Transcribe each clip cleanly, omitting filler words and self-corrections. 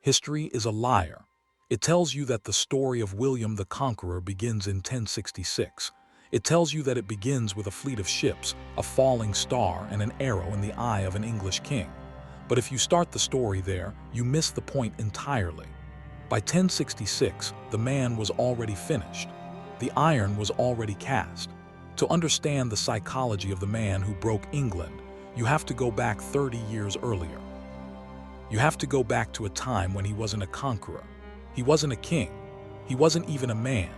History is a liar. It tells you that the story of William the Conqueror begins in 1066. It tells you that it begins with a fleet of ships, a falling star, and an arrow in the eye of an English king. But if you start the story there, you miss the point entirely. By 1066, the man was already finished. The iron was already cast. To understand the psychology of the man who broke England, you have to go back 30 years earlier. You have to go back to a time when he wasn't a conqueror. He wasn't a king. He wasn't even a man.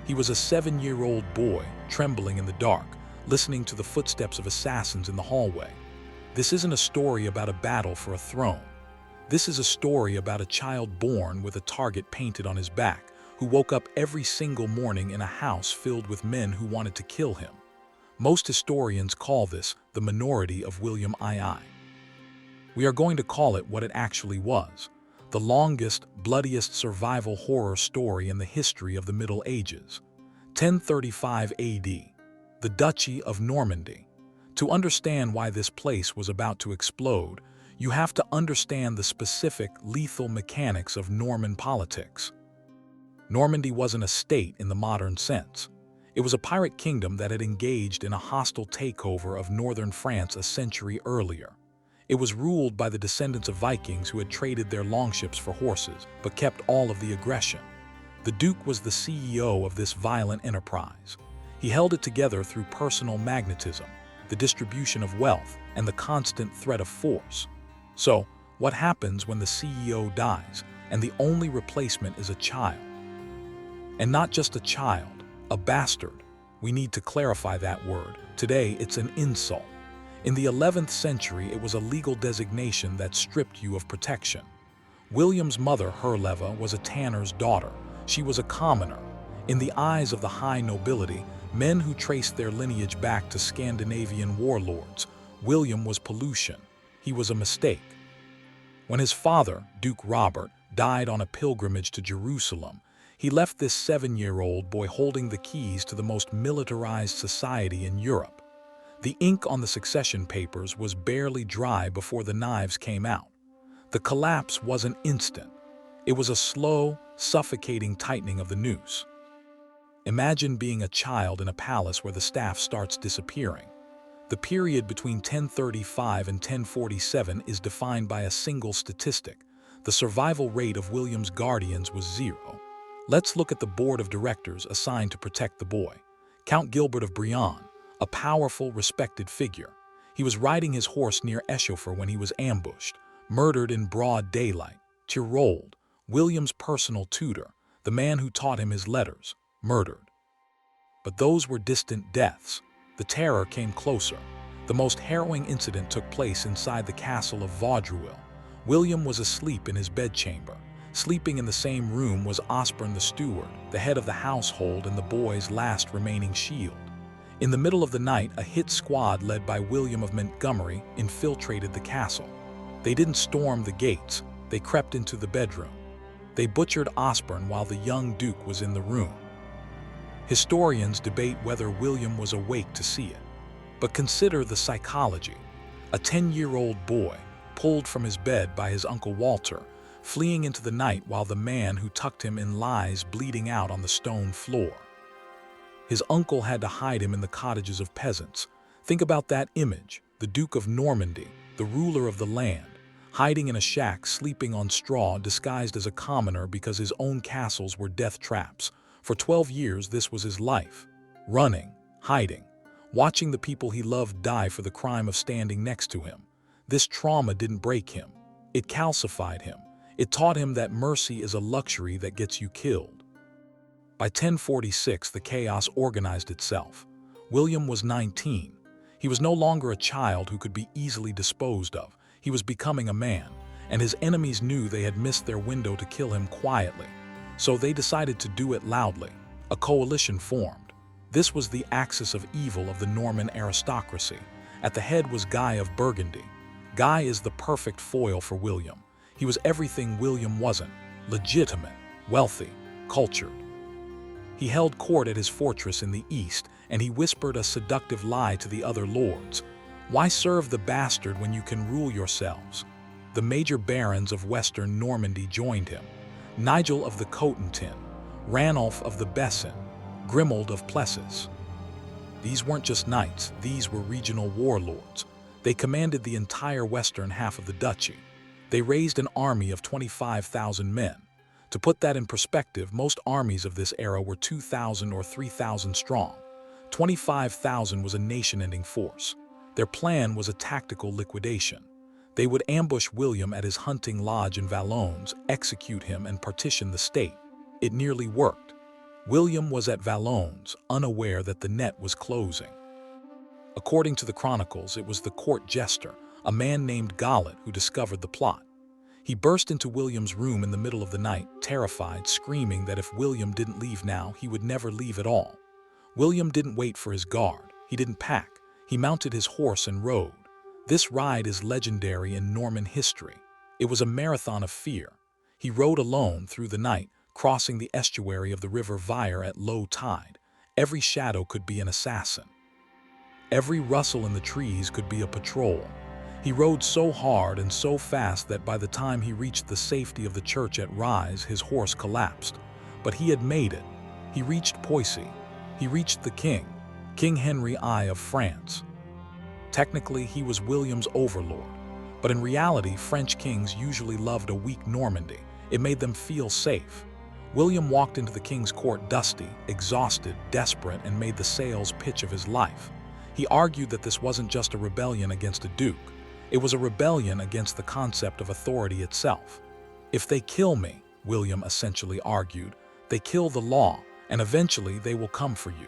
He was a 7-year-old boy, trembling in the dark, listening to the footsteps of assassins in the hallway. This isn't a story about a battle for a throne. This is a story about a child born with a target painted on his back, who woke up every single morning in a house filled with men who wanted to kill him. Most historians call this the minority of William II. We are going to call it what it actually was: the longest, bloodiest survival horror story in the history of the Middle Ages. 1035 AD, the Duchy of Normandy. To understand why this place was about to explode, you have to understand the specific, lethal mechanics of Norman politics. Normandy wasn't a state in the modern sense. It was a pirate kingdom that had engaged in a hostile takeover of northern France a century earlier. It was ruled by the descendants of Vikings who had traded their longships for horses, but kept all of the aggression. The Duke was the CEO of this violent enterprise. He held it together through personal magnetism, the distribution of wealth, and the constant threat of force. So, what happens when the CEO dies, and the only replacement is a child? And not just a child, a bastard. We need to clarify that word. Today, it's an insult. In the 11th century, it was a legal designation that stripped you of protection. William's mother, Herleva, was a tanner's daughter. She was a commoner. In the eyes of the high nobility, men who traced their lineage back to Scandinavian warlords, William was pollution. He was a mistake. When his father, Duke Robert, died on a pilgrimage to Jerusalem, he left this 7-year-old boy holding the keys to the most militarized society in Europe. The ink on the succession papers was barely dry before the knives came out. The collapse wasn't instant. It was a slow, suffocating tightening of the noose. Imagine being a child in a palace where the staff starts disappearing. The period between 1035 and 1047 is defined by a single statistic. The survival rate of William's guardians was 0. Let's look at the board of directors assigned to protect the boy. Count Gilbert of Brienne, a powerful, respected figure. He was riding his horse near Eschauffour when he was ambushed, murdered in broad daylight. Tirold, William's personal tutor, the man who taught him his letters, murdered. But those were distant deaths. The terror came closer. The most harrowing incident took place inside the castle of Vaudreuil. William was asleep in his bedchamber. Sleeping in the same room was Osborne the steward, the head of the household and the boy's last remaining shield. In the middle of the night, a hit squad led by William of Montgomery infiltrated the castle. They didn't storm the gates, they crept into the bedroom. They butchered Osborne while the young duke was in the room. Historians debate whether William was awake to see it. But consider the psychology. A 10-year-old boy, pulled from his bed by his Uncle Walter, fleeing into the night while the man who tucked him in lies bleeding out on the stone floor. His uncle had to hide him in the cottages of peasants. Think about that image, the Duke of Normandy, the ruler of the land, hiding in a shack, sleeping on straw, disguised as a commoner because his own castles were death traps. For 12 years, this was his life. Running, hiding, watching the people he loved die for the crime of standing next to him. This trauma didn't break him. It calcified him. It taught him that mercy is a luxury that gets you killed. By 1046, the chaos organized itself. William was 19. He was no longer a child who could be easily disposed of. He was becoming a man, and his enemies knew they had missed their window to kill him quietly. So they decided to do it loudly. A coalition formed. This was the axis of evil of the Norman aristocracy. At the head was Guy of Burgundy. Guy is the perfect foil for William. He was everything William wasn't: legitimate, wealthy, cultured. He held court at his fortress in the east, and he whispered a seductive lie to the other lords. Why serve the bastard when you can rule yourselves? the major barons of western Normandy joined him: Nigel of the Cotentin, Ranulf of the Bessin, Grimoald of Plessis. These weren't just knights, these were regional warlords. They commanded the entire western half of the duchy. They raised an army of 25,000 men. To put that in perspective, most armies of this era were 2,000 or 3,000 strong. 25,000 was a nation-ending force. Their plan was a tactical liquidation. They would ambush William at his hunting lodge in Val-ès-Dunes, execute him, and partition the state. It nearly worked. William was at Val-ès-Dunes, unaware that the net was closing. According to the chronicles, it was the court jester, a man named Gallet, who discovered the plot. He burst into William's room in the middle of the night, terrified, screaming that if William didn't leave now, he would never leave at all. William didn't wait for his guard. He didn't pack. He mounted his horse and rode. This ride is legendary in Norman history. It was a marathon of fear. He rode alone through the night, crossing the estuary of the river Vire at low tide. Every shadow could be an assassin. Every rustle in the trees could be a patrol. He rode so hard and so fast that by the time he reached the safety of the church at Rise, his horse collapsed. But he had made it. He reached Poissy. He reached the king, King Henry I of France. Technically, he was William's overlord, but in reality, French kings usually loved a weak Normandy. It made them feel safe. William walked into the king's court dusty, exhausted, desperate, and made the sales pitch of his life. He argued that this wasn't just a rebellion against a duke. It was a rebellion against the concept of authority itself. If they kill me, William essentially argued, they kill the law, and eventually they will come for you.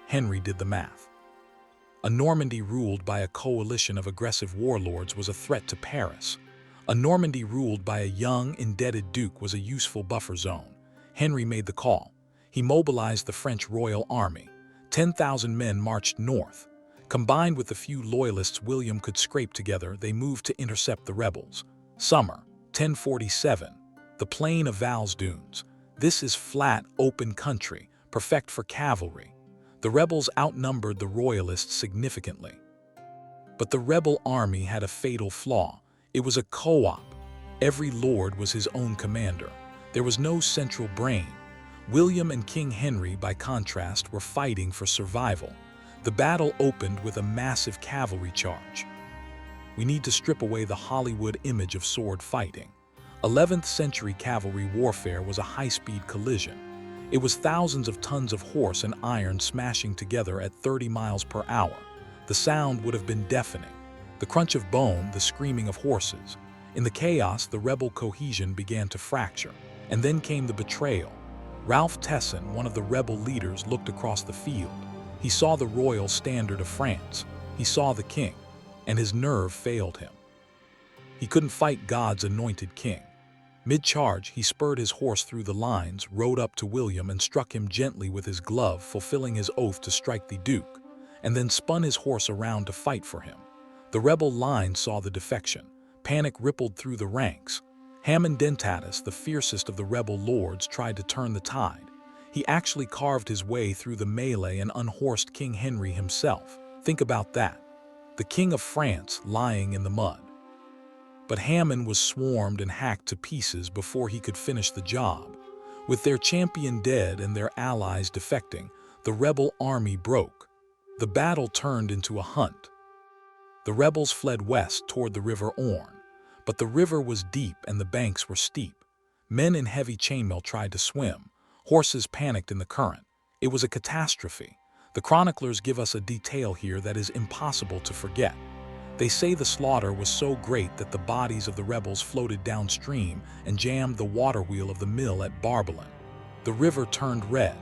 Henry did the math. A Normandy ruled by a coalition of aggressive warlords was a threat to Paris. A Normandy ruled by a young, indebted duke was a useful buffer zone. Henry made the call. He mobilized the French royal army. 10,000 men marched north. Combined with the few loyalists William could scrape together, they moved to intercept the rebels. Summer, 1047. The plain of Val-ès-Dunes. This is flat, open country, perfect for cavalry. The rebels outnumbered the royalists significantly. But the rebel army had a fatal flaw. It was a co-op. Every lord was his own commander. There was no central brain. William and King Henry, by contrast, were fighting for survival. The battle opened with a massive cavalry charge. We need to strip away the Hollywood image of sword fighting. 11th century cavalry warfare was a high-speed collision. It was thousands of tons of horse and iron smashing together at 30 miles per hour. The sound would have been deafening. The crunch of bone, the screaming of horses. In the chaos, the rebel cohesion began to fracture. And then came the betrayal. Ralph Tesson, one of the rebel leaders, looked across the field. He saw the royal standard of France. He saw the king, and his nerve failed him. He couldn't fight God's anointed king. Mid-charge, he spurred his horse through the lines, rode up to William and struck him gently with his glove, fulfilling his oath to strike the duke, and then spun his horse around to fight for him. The rebel line saw the defection. Panic rippled through the ranks. Hamon Dentatus, the fiercest of the rebel lords, tried to turn the tide. He actually carved his way through the melee and unhorsed King Henry himself. Think about that. The King of France lying in the mud. But Hamon was swarmed and hacked to pieces before he could finish the job. With their champion dead and their allies defecting, the rebel army broke. The battle turned into a hunt. The rebels fled west toward the River Orne, but the river was deep and the banks were steep. Men in heavy chainmail tried to swim. Horses panicked in the current. It was a catastrophe. The chroniclers give us a detail here that is impossible to forget. They say the slaughter was so great that the bodies of the rebels floated downstream and jammed the water wheel of the mill at Barbalan. The river turned red.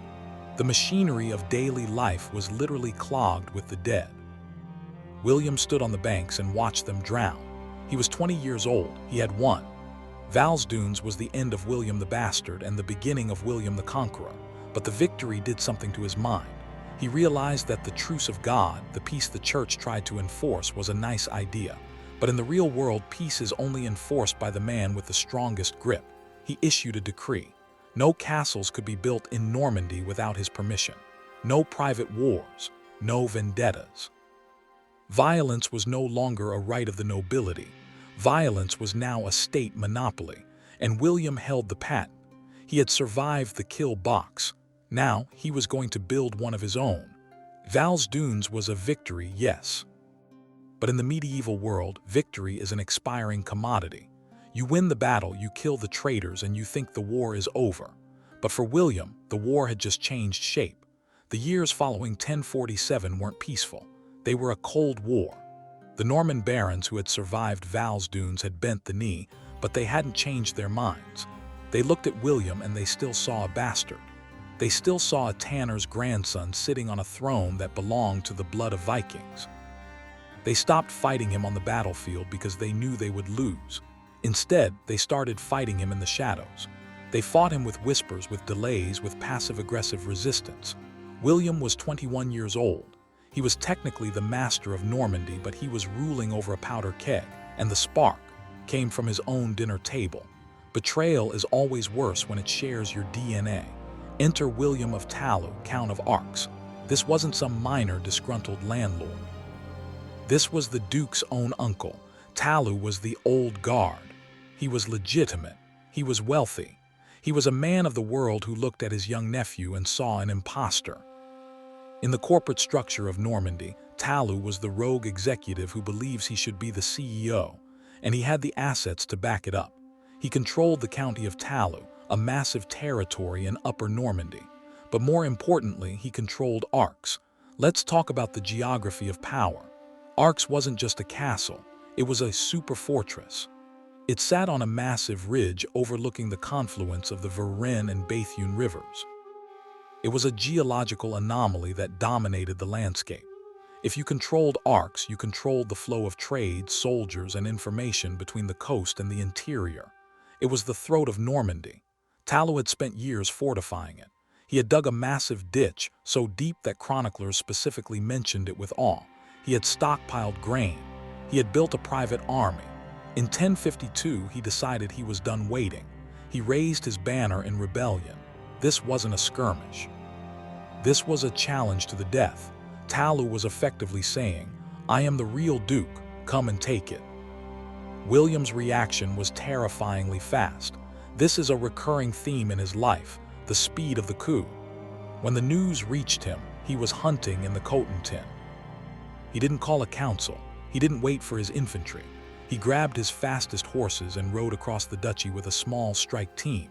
The machinery of daily life was literally clogged with the dead. William stood on the banks and watched them drown. He was 20 years old. He had won. Val-ès-Dunes was the end of William the Bastard and the beginning of William the Conqueror, but the victory did something to his mind. He realized that the truce of God, the peace the church tried to enforce, was a nice idea. But in the real world, peace is only enforced by the man with the strongest grip. He issued a decree. No castles could be built in Normandy without his permission. No private wars. No vendettas. Violence was no longer a right of the nobility. Violence was now a state monopoly, and William held the patent. He had survived the kill box. Now he was going to build one of his own. Val-ès-Dunes was a victory, yes. But in the medieval world, victory is an expiring commodity. You win the battle, you kill the traitors, and you think the war is over. But for William, the war had just changed shape. The years following 1047 weren't peaceful. They were a cold war. The Norman barons who had survived Val-ès-Dunes had bent the knee, but they hadn't changed their minds. They looked at William and they still saw a bastard. They still saw a tanner's grandson sitting on a throne that belonged to the blood of Vikings. They stopped fighting him on the battlefield because they knew they would lose. Instead, they started fighting him in the shadows. They fought him with whispers, with delays, with passive-aggressive resistance. William was 21 years old. He was technically the master of Normandy, but he was ruling over a powder keg, and the spark came from his own dinner table. Betrayal is always worse when it shares your DNA. Enter William of Talou, Count of Arques. This wasn't some minor, disgruntled landlord. This was the Duke's own uncle. Talou was the old guard. He was legitimate. He was wealthy. He was a man of the world who looked at his young nephew and saw an impostor. In the corporate structure of Normandy, Talou was the rogue executive who believes he should be the CEO, and he had the assets to back it up. He controlled the county of Talou, a massive territory in Upper Normandy. But more importantly, he controlled Arques. Let's talk about the geography of power. Arques wasn't just a castle, it was a super fortress. It sat on a massive ridge overlooking the confluence of the Varenne and Béthune rivers. It was a geological anomaly that dominated the landscape. If you controlled Arques, you controlled the flow of trade, soldiers, and information between the coast and the interior. It was the throat of Normandy. Talou had spent years fortifying it. He had dug a massive ditch, so deep that chroniclers specifically mentioned it with awe. He had stockpiled grain. He had built a private army. In 1052, he decided he was done waiting. He raised his banner in rebellion. This wasn't a skirmish. This was a challenge to the death. Talou was effectively saying, "I am the real Duke, come and take it." William's reaction was terrifyingly fast. This is a recurring theme in his life, the speed of the coup. When the news reached him, he was hunting in the Cotentin. He didn't call a council. He didn't wait for his infantry. He grabbed his fastest horses and rode across the duchy with a small strike team.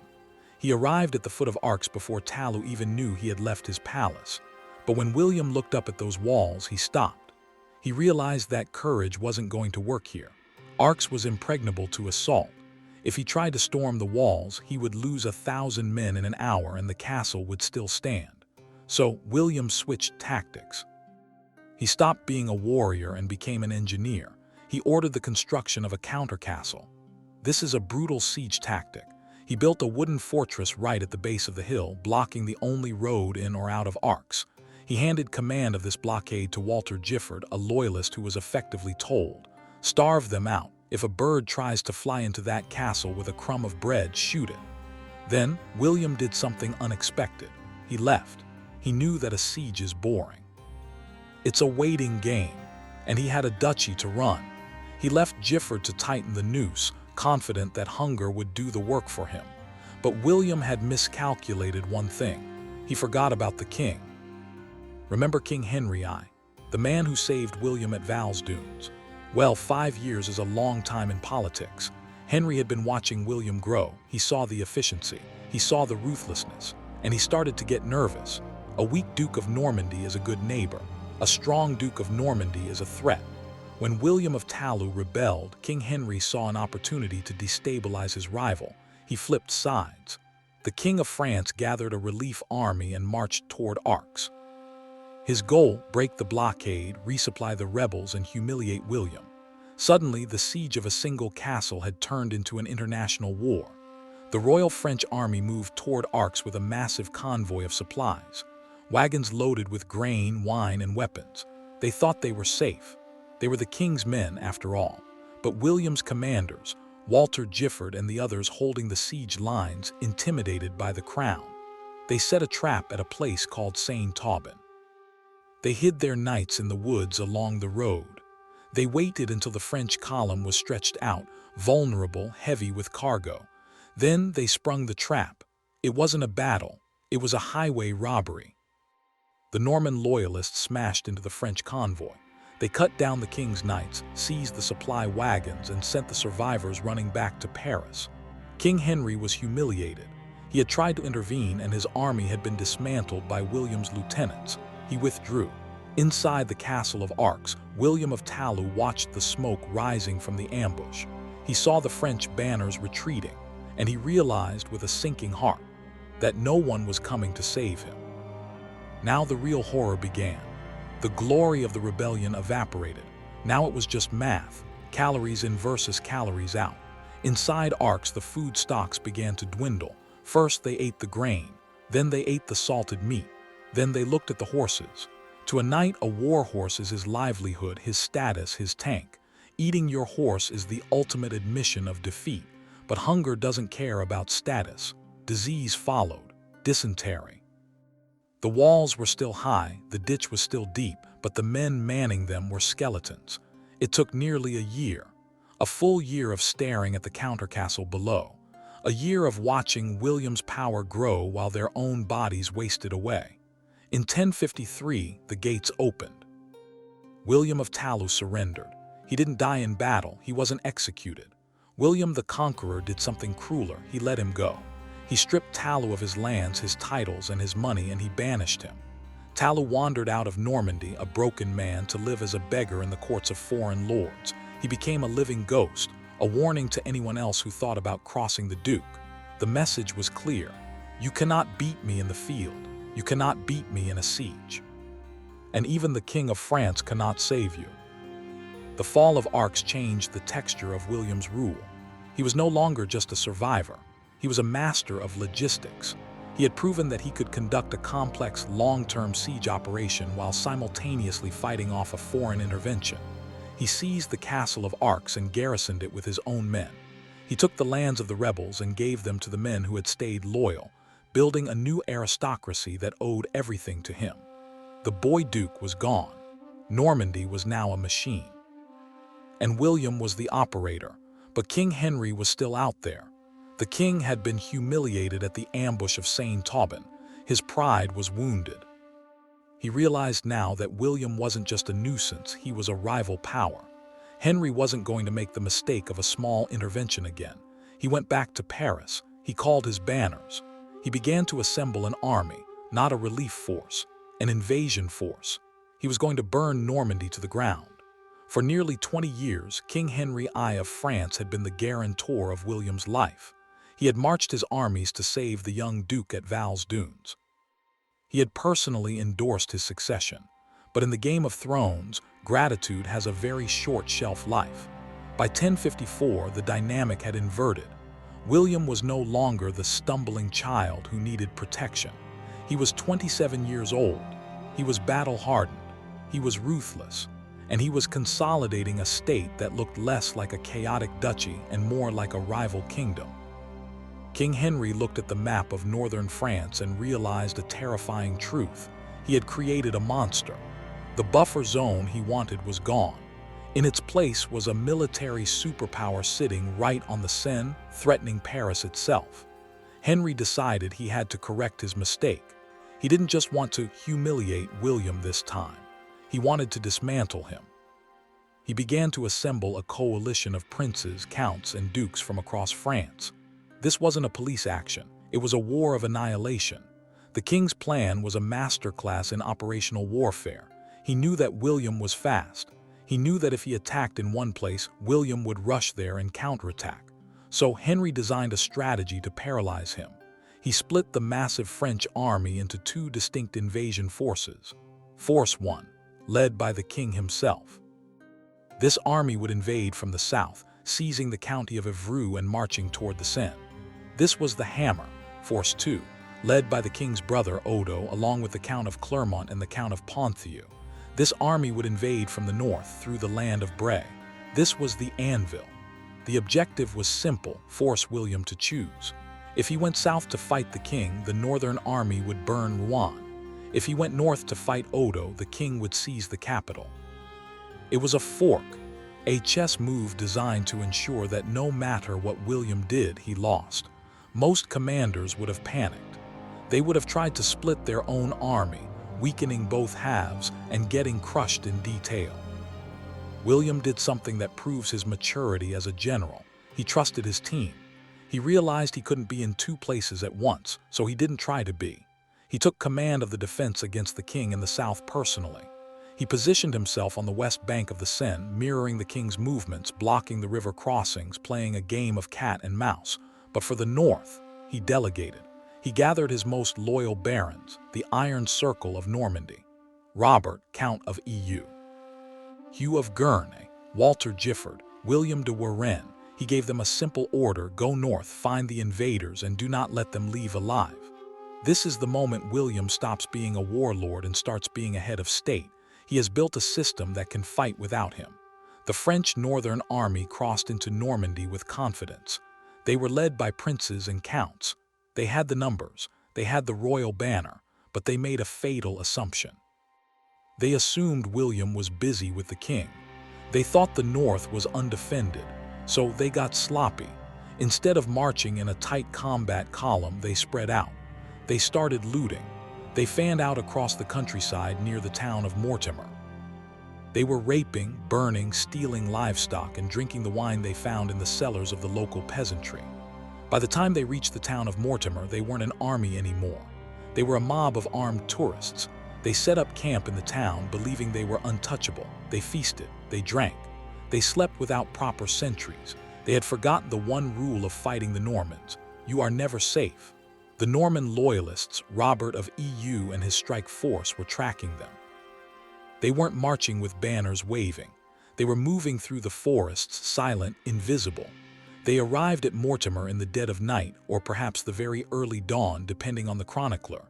He arrived at the foot of Arques before Talou even knew he had left his palace. But when William looked up at those walls, he stopped. He realized that courage wasn't going to work here. Arques was impregnable to assault. If he tried to storm the walls, he would lose 1,000 men in an hour and the castle would still stand. So William switched tactics. He stopped being a warrior and became an engineer. He ordered the construction of a counter-castle. This is a brutal siege tactic. He built a wooden fortress right at the base of the hill, blocking the only road in or out of Arques. He handed command of this blockade to Walter Giffard, a loyalist who was effectively told, "Starve them out. If a bird tries to fly into that castle with a crumb of bread, shoot it." Then, William did something unexpected. He left. He knew that a siege is boring. It's a waiting game, and he had a duchy to run. He left Giffard to tighten the noose, confident that hunger would do the work for him. But William had miscalculated one thing. He forgot about the king. Remember King Henry I, the man who saved William at Val-ès-Dunes? Well, 5 years is a long time in politics. Henry had been watching William grow. He saw the efficiency. He saw the ruthlessness. And he started to get nervous. A weak Duke of Normandy is a good neighbor. A strong Duke of Normandy is a threat. When William of Talou rebelled, King Henry saw an opportunity to destabilize his rival. He flipped sides. The King of France gathered a relief army and marched toward Arques. His goal, break the blockade, resupply the rebels, and humiliate William. Suddenly, the siege of a single castle had turned into an international war. The Royal French army moved toward Arques with a massive convoy of supplies. Wagons loaded with grain, wine, and weapons. They thought they were safe. They were the king's men, after all. But William's commanders, Walter Giffard and the others holding the siege lines, intimidated by the crown. They set a trap at a place called Saint-Aubin. They hid their knights in the woods along the road. They waited until the French column was stretched out, vulnerable, heavy with cargo. Then they sprung the trap. It wasn't a battle, it was a highway robbery. The Norman loyalists smashed into the French convoy. They cut down the king's knights, seized the supply wagons, and sent the survivors running back to Paris. King Henry was humiliated. He had tried to intervene and his army had been dismantled by William's lieutenants. He withdrew. Inside the castle of Arques, William of Talou watched the smoke rising from the ambush. He saw the French banners retreating, and he realized with a sinking heart that no one was coming to save him. Now the real horror began. The glory of the rebellion evaporated. Now it was just math, calories in versus calories out. Inside Arques, the food stocks began to dwindle. First they ate the grain, then they ate the salted meat, then they looked at the horses. To a knight, a war horse is his livelihood, his status, his tank. Eating your horse is the ultimate admission of defeat, but hunger doesn't care about status. Disease followed, dysentery. The walls were still high, the ditch was still deep, but the men manning them were skeletons. It took nearly a full year of staring at the counter-castle below, a year of watching William's power grow while their own bodies wasted away. In 1053, the gates opened. William of Talou surrendered. He didn't die in battle, he wasn't executed. William the Conqueror did something crueler, he let him go. He stripped Talou of his lands, his titles, and his money, and he banished him. Talou wandered out of Normandy, a broken man, to live as a beggar in the courts of foreign lords. He became a living ghost, a warning to anyone else who thought about crossing the Duke. The message was clear. You cannot beat me in the field. You cannot beat me in a siege. And even the King of France cannot save you. The fall of Arques changed the texture of William's rule. He was no longer just a survivor. He was a master of logistics. He had proven that he could conduct a complex, long-term siege operation while simultaneously fighting off a foreign intervention. He seized the castle of Arques and garrisoned it with his own men. He took the lands of the rebels and gave them to the men who had stayed loyal, building a new aristocracy that owed everything to him. The boy duke was gone. Normandy was now a machine. And William was the operator, but King Henry was still out there. The king had been humiliated at the ambush of Saint-Aubin. His pride was wounded. He realized now that William wasn't just a nuisance, he was a rival power. Henry wasn't going to make the mistake of a small intervention again. He went back to Paris. He called his banners. He began to assemble an army, not a relief force, an invasion force. He was going to burn Normandy to the ground. For nearly 20 years, King Henry I of France had been the guarantor of William's life. He had marched his armies to save the young duke at Val-ès-Dunes. He had personally endorsed his succession, but in the Game of Thrones, gratitude has a very short shelf life. By 1054, the dynamic had inverted. William was no longer the stumbling child who needed protection. He was 27 years old. He was battle-hardened. He was ruthless. And he was consolidating a state that looked less like a chaotic duchy and more like a rival kingdom. King Henry looked at the map of northern France and realized a terrifying truth. He had created a monster. The buffer zone he wanted was gone. In its place was a military superpower sitting right on the Seine, threatening Paris itself. Henry decided he had to correct his mistake. He didn't just want to humiliate William this time. He wanted to dismantle him. He began to assemble a coalition of princes, counts, and dukes from across France. This wasn't a police action. It was a war of annihilation. The king's plan was a masterclass in operational warfare. He knew that William was fast. He knew that if he attacked in one place, William would rush there and counterattack. So Henry designed a strategy to paralyze him. He split the massive French army into two distinct invasion forces. Force 1, led by the king himself. This army would invade from the south, seizing the county of Évreux and marching toward the Seine. This was the Hammer, Force 2, led by the king's brother Odo along with the Count of Clermont and the Count of Ponthieu. This army would invade from the north through the land of Bray. This was the Anvil. The objective was simple: force William to choose. If he went south to fight the king, the northern army would burn Rouen. If he went north to fight Odo, the king would seize the capital. It was a fork. a chess move designed to ensure that no matter what William did, he lost. Most commanders would have panicked. They would have tried to split their own army, weakening both halves and getting crushed in detail. William did something that proves his maturity as a general. He trusted his team. He realized he couldn't be in two places at once, so he didn't try to be. He took command of the defense against the king in the south personally. He positioned himself on the west bank of the Seine, mirroring the king's movements, blocking the river crossings, playing a game of cat and mouse. But for the north, he delegated. He gathered his most loyal barons, the Iron Circle of Normandy, Robert, Count of Eu, Hugh of Gurney, Walter Giffard, William de Warenne. He gave them a simple order: go north, find the invaders, and do not let them leave alive. This is the moment William stops being a warlord and starts being a head of state. He has built a system that can fight without him. The French Northern Army crossed into Normandy with confidence. They were led by princes and counts. They had the numbers, they had the royal banner, but they made a fatal assumption. They assumed William was busy with the king. They thought the north was undefended, so they got sloppy. Instead of marching in a tight combat column, they spread out. They started looting. They fanned out across the countryside near the town of Mortemer. They were raping, burning, stealing livestock, and drinking the wine they found in the cellars of the local peasantry. By the time they reached the town of Mortemer, they weren't an army anymore. They were a mob of armed tourists. They set up camp in the town, believing they were untouchable. They feasted, they drank, they slept without proper sentries. They had forgotten the one rule of fighting the Normans: you are never safe. The Norman loyalists, Robert of Eu and his strike force, were tracking them. They weren't marching with banners waving. They were moving through the forests, silent, invisible. They arrived at Mortemer in the dead of night, or perhaps the very early dawn, depending on the chronicler.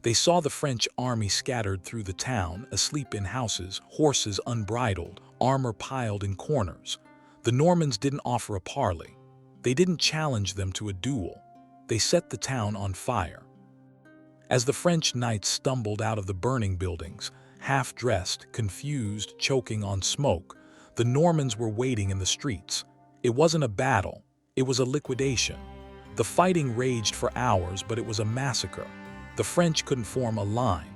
They saw the French army scattered through the town, asleep in houses, horses unbridled, armor piled in corners. The Normans didn't offer a parley. They didn't challenge them to a duel. They set the town on fire. As the French knights stumbled out of the burning buildings, half-dressed, confused, choking on smoke, the Normans were waiting in the streets. It wasn't a battle, it was a liquidation. The fighting raged for hours, but it was a massacre. The French couldn't form a line.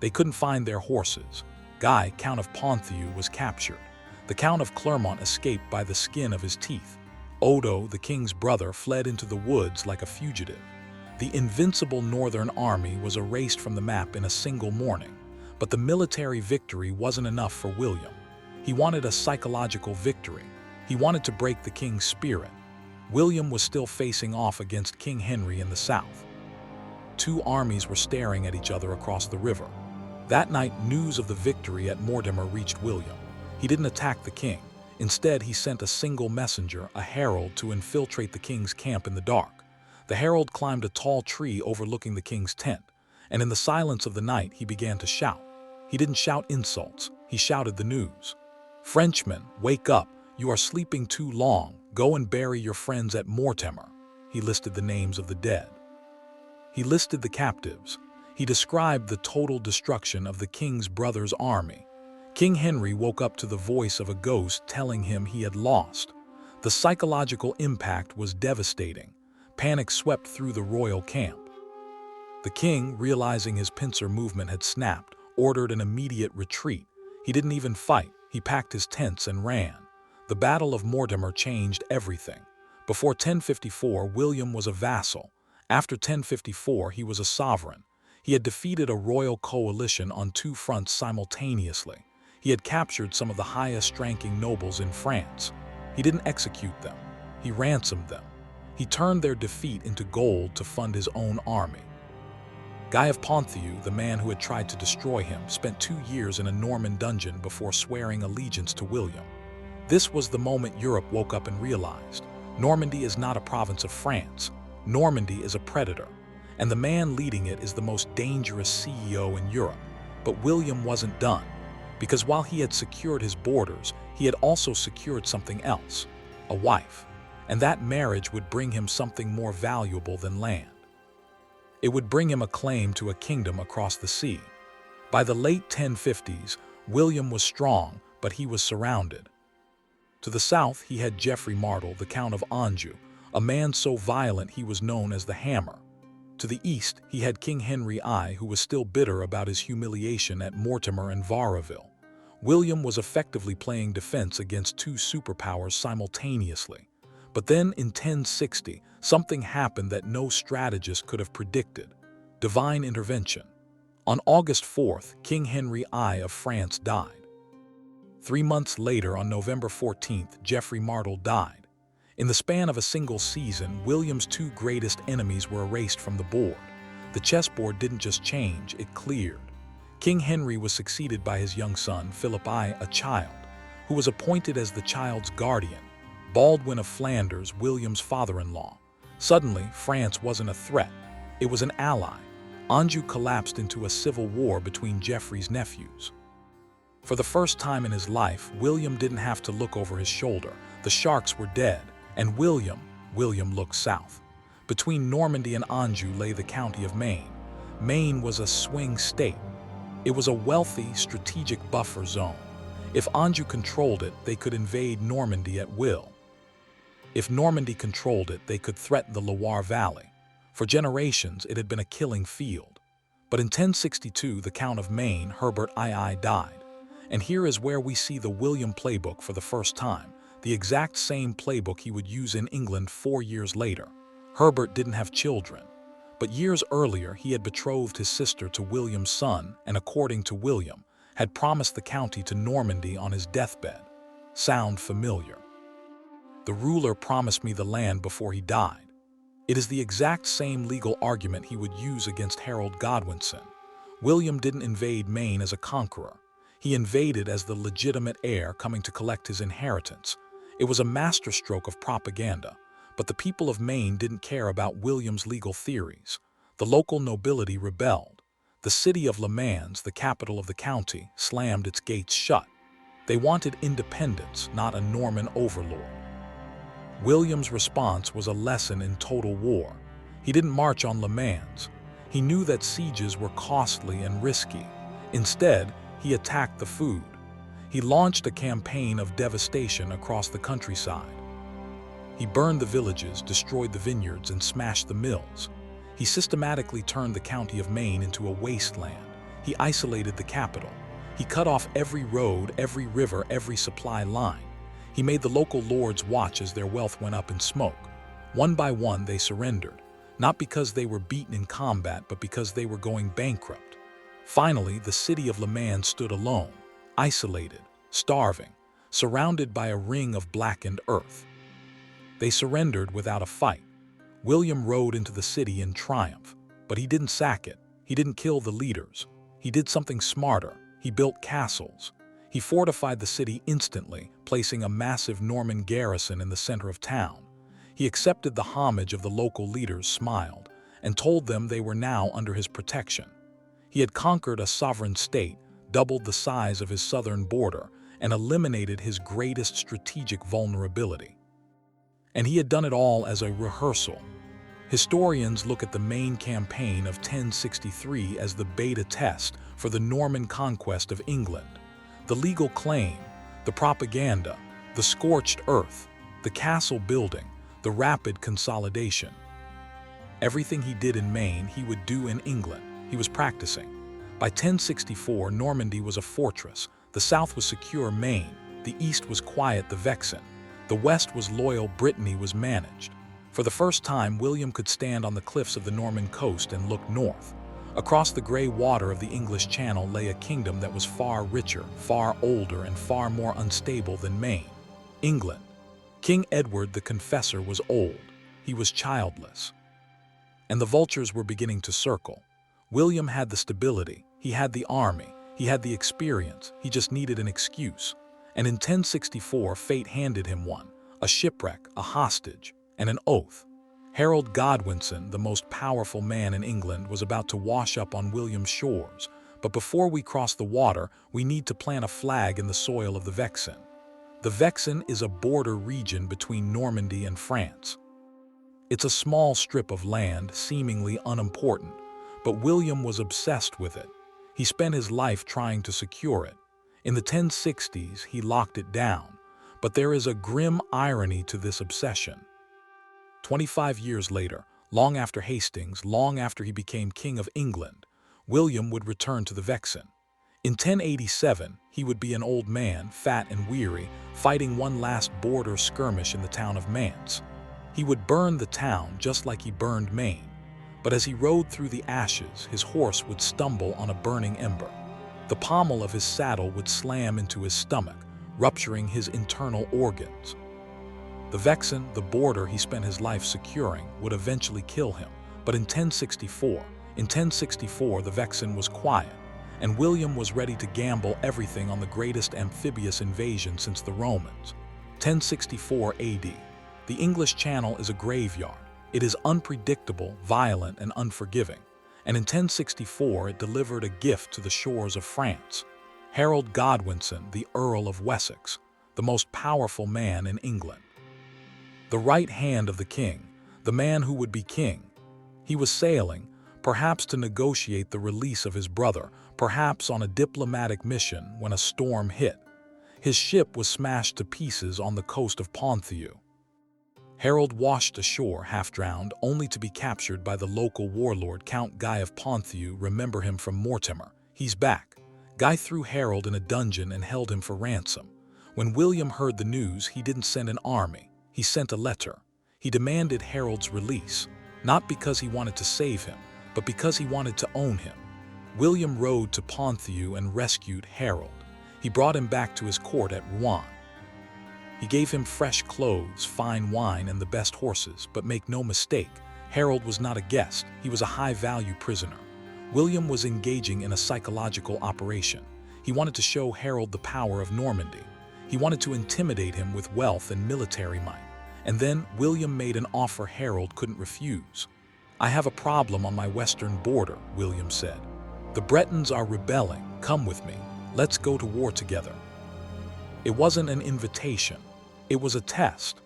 They couldn't find their horses. Guy, Count of Ponthieu, was captured. The Count of Clermont escaped by the skin of his teeth. Odo, the king's brother, fled into the woods like a fugitive. The invincible Northern Army was erased from the map in a single morning. But the military victory wasn't enough for William. He wanted a psychological victory. He wanted to break the king's spirit. William was still facing off against King Henry in the south. Two armies were staring at each other across the river. That night, news of the victory at Mortemer reached William. He didn't attack the king. Instead, he sent a single messenger, a herald, to infiltrate the king's camp in the dark. The herald climbed a tall tree overlooking the king's tent, and in the silence of the night, he began to shout. He didn't shout insults, he shouted the news. "Frenchmen, wake up! You are sleeping too long. Go and bury your friends at Mortemer." He listed the names of the dead. He listed the captives. He described the total destruction of the king's brother's army. King Henry woke up to the voice of a ghost telling him he had lost. The psychological impact was devastating. Panic swept through the royal camp. The king, realizing his pincer movement had snapped, ordered an immediate retreat. He didn't even fight. He packed his tents and ran. The Battle of Mortemer changed everything. Before 1054, William was a vassal. After 1054, he was a sovereign. He had defeated a royal coalition on two fronts simultaneously. He had captured some of the highest-ranking nobles in France. He didn't execute them. He ransomed them. He turned their defeat into gold to fund his own army. Guy of Ponthieu, the man who had tried to destroy him, spent 2 years in a Norman dungeon before swearing allegiance to William. This was the moment Europe woke up and realized Normandy is not a province of France. Normandy is a predator, and the man leading it is the most dangerous CEO in Europe. But William wasn't done, because while he had secured his borders, he had also secured something else, a wife, and that marriage would bring him something more valuable than land. It would bring him a claim to a kingdom across the sea. By the late 1050s, William was strong, but he was surrounded. To the south, he had Geoffrey Martel, the Count of Anjou, a man so violent he was known as the Hammer. To the east, he had King Henry I, who was still bitter about his humiliation at Mortemer and Varaville. William was effectively playing defense against two superpowers simultaneously. But then, in 1060, something happened that no strategist could have predicted: divine intervention. On August 4th, King Henry I of France died. 3 months later, on November 14th, Geoffrey Martel died. In the span of a single season, William's two greatest enemies were erased from the board. The chessboard didn't just change, it cleared. King Henry was succeeded by his young son, Philip I, a child, who was appointed as the child's guardian, Baldwin of Flanders, William's father-in-law. Suddenly, France wasn't a threat, it was an ally. Anjou collapsed into a civil war between Geoffrey's nephews. For the first time in his life, William didn't have to look over his shoulder. The sharks were dead, and William looked south. Between Normandy and Anjou lay the county of Maine. Maine was a swing state. It was a wealthy, strategic buffer zone. If Anjou controlled it, they could invade Normandy at will. If Normandy controlled it, they could threaten the Loire Valley. For generations, it had been a killing field. But in 1062, the Count of Maine, Herbert II, died. And here is where we see the William playbook for the first time, the exact same playbook he would use in England 4 years later. Herbert didn't have children, but years earlier he had betrothed his sister to William's son and, according to William, had promised the county to Normandy on his deathbed. Sound familiar? The ruler promised me the land before he died. It is the exact same legal argument he would use against Harold Godwinson. William didn't invade Maine as a conqueror. He invaded as the legitimate heir coming to collect his inheritance. It was a masterstroke of propaganda, but the people of Maine didn't care about William's legal theories. The local nobility rebelled. The city of Le Mans, the capital of the county, slammed its gates shut. They wanted independence, not a Norman overlord. William's response was a lesson in total war. He didn't march on Le Mans. He knew that sieges were costly and risky. Instead, he attacked the food. He launched a campaign of devastation across the countryside. He burned the villages, destroyed the vineyards, and smashed the mills. He systematically turned the county of Maine into a wasteland. He isolated the capital. He cut off every road, every river, every supply line. He made the local lords watch as their wealth went up in smoke. One by one, they surrendered, not because they were beaten in combat, but because they were going bankrupt. Finally, the city of Le Mans stood alone, isolated, starving, surrounded by a ring of blackened earth. They surrendered without a fight. William rode into the city in triumph, but he didn't sack it. He didn't kill the leaders. He did something smarter. He built castles. He fortified the city instantly, placing a massive Norman garrison in the center of town. He accepted the homage of the local leaders, smiled, and told them they were now under his protection. He had conquered a sovereign state, doubled the size of his southern border, and eliminated his greatest strategic vulnerability. And he had done it all as a rehearsal. Historians look at the Maine campaign of 1063 as the beta test for the Norman conquest of England. The legal claim, the propaganda, the scorched earth, the castle building, the rapid consolidation. Everything he did in Maine, he would do in England. He was practicing. By 1064, Normandy was a fortress. The south was secure, Maine. The east was quiet, the Vexin. The west was loyal, Brittany was managed. For the first time, William could stand on the cliffs of the Norman coast and look north. Across the gray water of the English Channel lay a kingdom that was far richer, far older, and far more unstable than Maine. England. King Edward the Confessor was old. He was childless. And the vultures were beginning to circle. William had the stability, he had the army, he had the experience, he just needed an excuse. And in 1064, fate handed him one, a shipwreck, a hostage, and an oath. Harold Godwinson, the most powerful man in England, was about to wash up on William's shores. But before we cross the water, we need to plant a flag in the soil of the Vexin. The Vexin is a border region between Normandy and France. It's a small strip of land, seemingly unimportant, but William was obsessed with it. He spent his life trying to secure it. In the 1060s, he locked it down. But there is a grim irony to this obsession. 25 years later, long after Hastings, long after he became King of England, William would return to the Vexin. In 1087, he would be an old man, fat and weary, fighting one last border skirmish in the town of Mainz. He would burn the town just like he burned Maine. But as he rode through the ashes, his horse would stumble on a burning ember. The pommel of his saddle would slam into his stomach, rupturing his internal organs. The Vexin, the border he spent his life securing, would eventually kill him. But in 1064, the Vexin was quiet, and William was ready to gamble everything on the greatest amphibious invasion since the Romans. 1064 AD. The English Channel is a graveyard. It is unpredictable, violent, and unforgiving. And in 1064 it delivered a gift to the shores of France. Harold Godwinson, the Earl of Wessex, the most powerful man in England. The right hand of the king, the man who would be king. He was sailing, perhaps to negotiate the release of his brother, perhaps on a diplomatic mission when a storm hit. His ship was smashed to pieces on the coast of Ponthieu. Harold washed ashore half-drowned, only to be captured by the local warlord Count Guy of Ponthieu. Remember him from Mortemer. He's back. Guy threw Harold in a dungeon and held him for ransom. When William heard the news, he didn't send an army. He sent a letter. He demanded Harold's release, not because he wanted to save him, but because he wanted to own him. William rode to Ponthieu and rescued Harold. He brought him back to his court at Rouen. He gave him fresh clothes, fine wine, and the best horses, but make no mistake, Harold was not a guest. He was a high-value prisoner. William was engaging in a psychological operation. He wanted to show Harold the power of Normandy. He wanted to intimidate him with wealth and military might. And then William made an offer Harold couldn't refuse. "I have a problem on my western border," William said. "The Bretons are rebelling. Come with me. Let's go to war together." It wasn't an invitation. It was a test.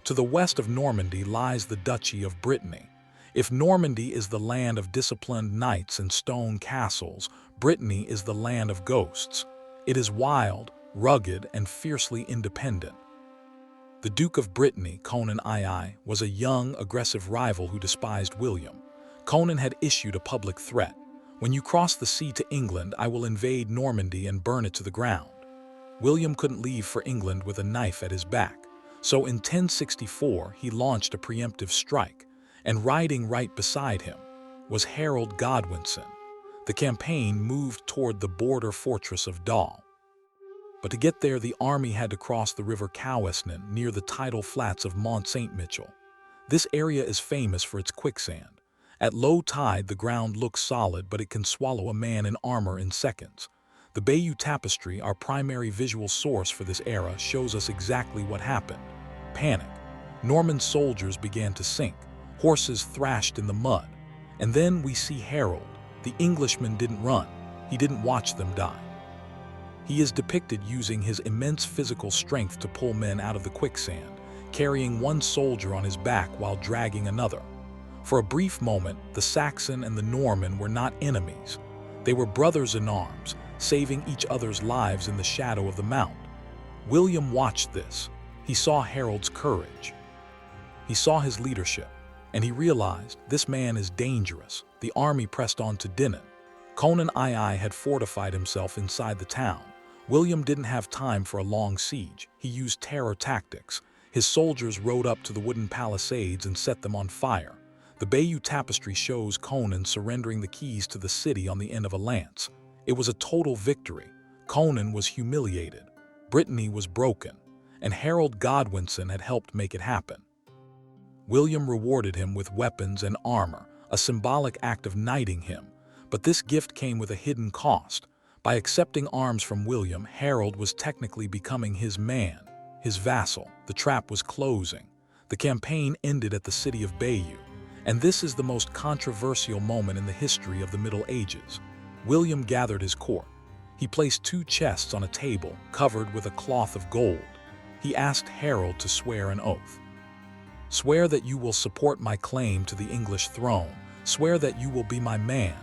To the west of Normandy lies the Duchy of Brittany. If Normandy is the land of disciplined knights and stone castles, Brittany is the land of ghosts. It is wild, rugged, and fiercely independent. The Duke of Brittany, Conan II, was a young, aggressive rival who despised William. Conan had issued a public threat. "When you cross the sea to England, I will invade Normandy and burn it to the ground." William couldn't leave for England with a knife at his back. So in 1064, he launched a preemptive strike, and riding right beside him was Harold Godwinson. The campaign moved toward the border fortress of Dal. But to get there, the army had to cross the river Cowesnon near the tidal flats of Mont Saint-Michel. This area is famous for its quicksand. At low tide, the ground looks solid, but it can swallow a man in armor in seconds. The Bayeux Tapestry, our primary visual source for this era, shows us exactly what happened. Panic. Norman soldiers began to sink. Horses thrashed in the mud. And then we see Harold. The Englishman didn't run. He didn't watch them die. He is depicted using his immense physical strength to pull men out of the quicksand, carrying one soldier on his back while dragging another. For a brief moment, the Saxon and the Norman were not enemies. They were brothers in arms, saving each other's lives in the shadow of the mount. William watched this. He saw Harold's courage. He saw his leadership, and he realized this man is dangerous. The army pressed on to Dinan. Conan II had fortified himself inside the town. William didn't have time for a long siege. He used terror tactics. His soldiers rode up to the wooden palisades and set them on fire. The Bayeux Tapestry shows Conan surrendering the keys to the city on the end of a lance. It was a total victory. Conan was humiliated. Brittany was broken. And Harold Godwinson had helped make it happen. William rewarded him with weapons and armor, a symbolic act of knighting him. But this gift came with a hidden cost. By accepting arms from William, Harold was technically becoming his man, his vassal. The trap was closing. The campaign ended at the city of Bayeux. And this is the most controversial moment in the history of the Middle Ages. William gathered his court. He placed 2 chests on a table covered with a cloth of gold. He asked Harold to swear an oath. "Swear that you will support my claim to the English throne. Swear that you will be my man."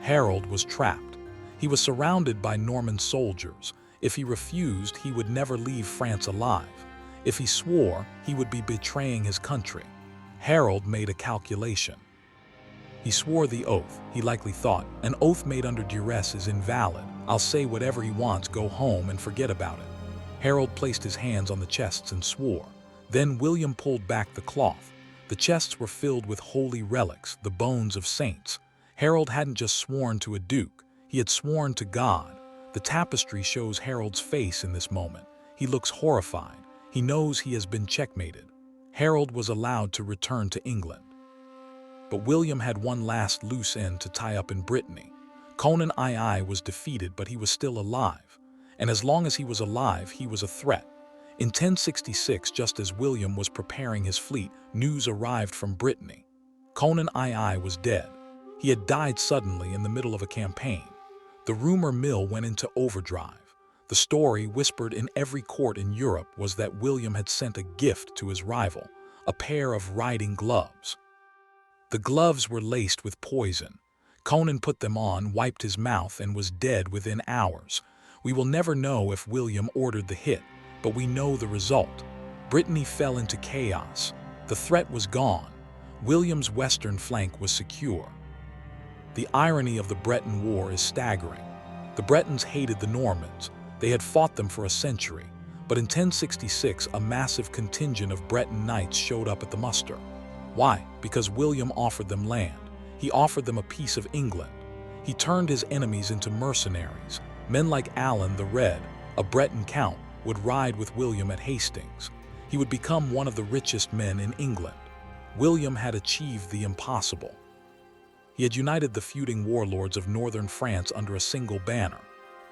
Harold was trapped. He was surrounded by Norman soldiers. If he refused, he would never leave France alive. If he swore, he would be betraying his country. Harold made a calculation. He swore the oath. He likely thought, an oath made under duress is invalid. I'll say whatever he wants, go home and forget about it. Harold placed his hands on the chests and swore. Then William pulled back the cloth. The chests were filled with holy relics, the bones of saints. Harold hadn't just sworn to a duke, he had sworn to God. The tapestry shows Harold's face in this moment. He looks horrified. He knows he has been checkmated. Harold was allowed to return to England. But William had one last loose end to tie up in Brittany. Conan II was defeated, but he was still alive. And as long as he was alive, he was a threat. In 1066, just as William was preparing his fleet, news arrived from Brittany. Conan II was dead. He had died suddenly in the middle of a campaign. The rumor mill went into overdrive. The story whispered in every court in Europe was that William had sent a gift to his rival, a pair of riding gloves. The gloves were laced with poison. Conan put them on, wiped his mouth, and was dead within hours. We will never know if William ordered the hit, but we know the result. Brittany fell into chaos. The threat was gone. William's western flank was secure. The irony of the Breton War is staggering. The Bretons hated the Normans. They had fought them for a century. But in 1066, a massive contingent of Breton knights showed up at the muster. Why? Because William offered them land. He offered them a piece of England. He turned his enemies into mercenaries. Men like Alan the Red, a Breton count, would ride with William at Hastings. He would become one of the richest men in England. William had achieved the impossible. He had united the feuding warlords of northern France under a single banner.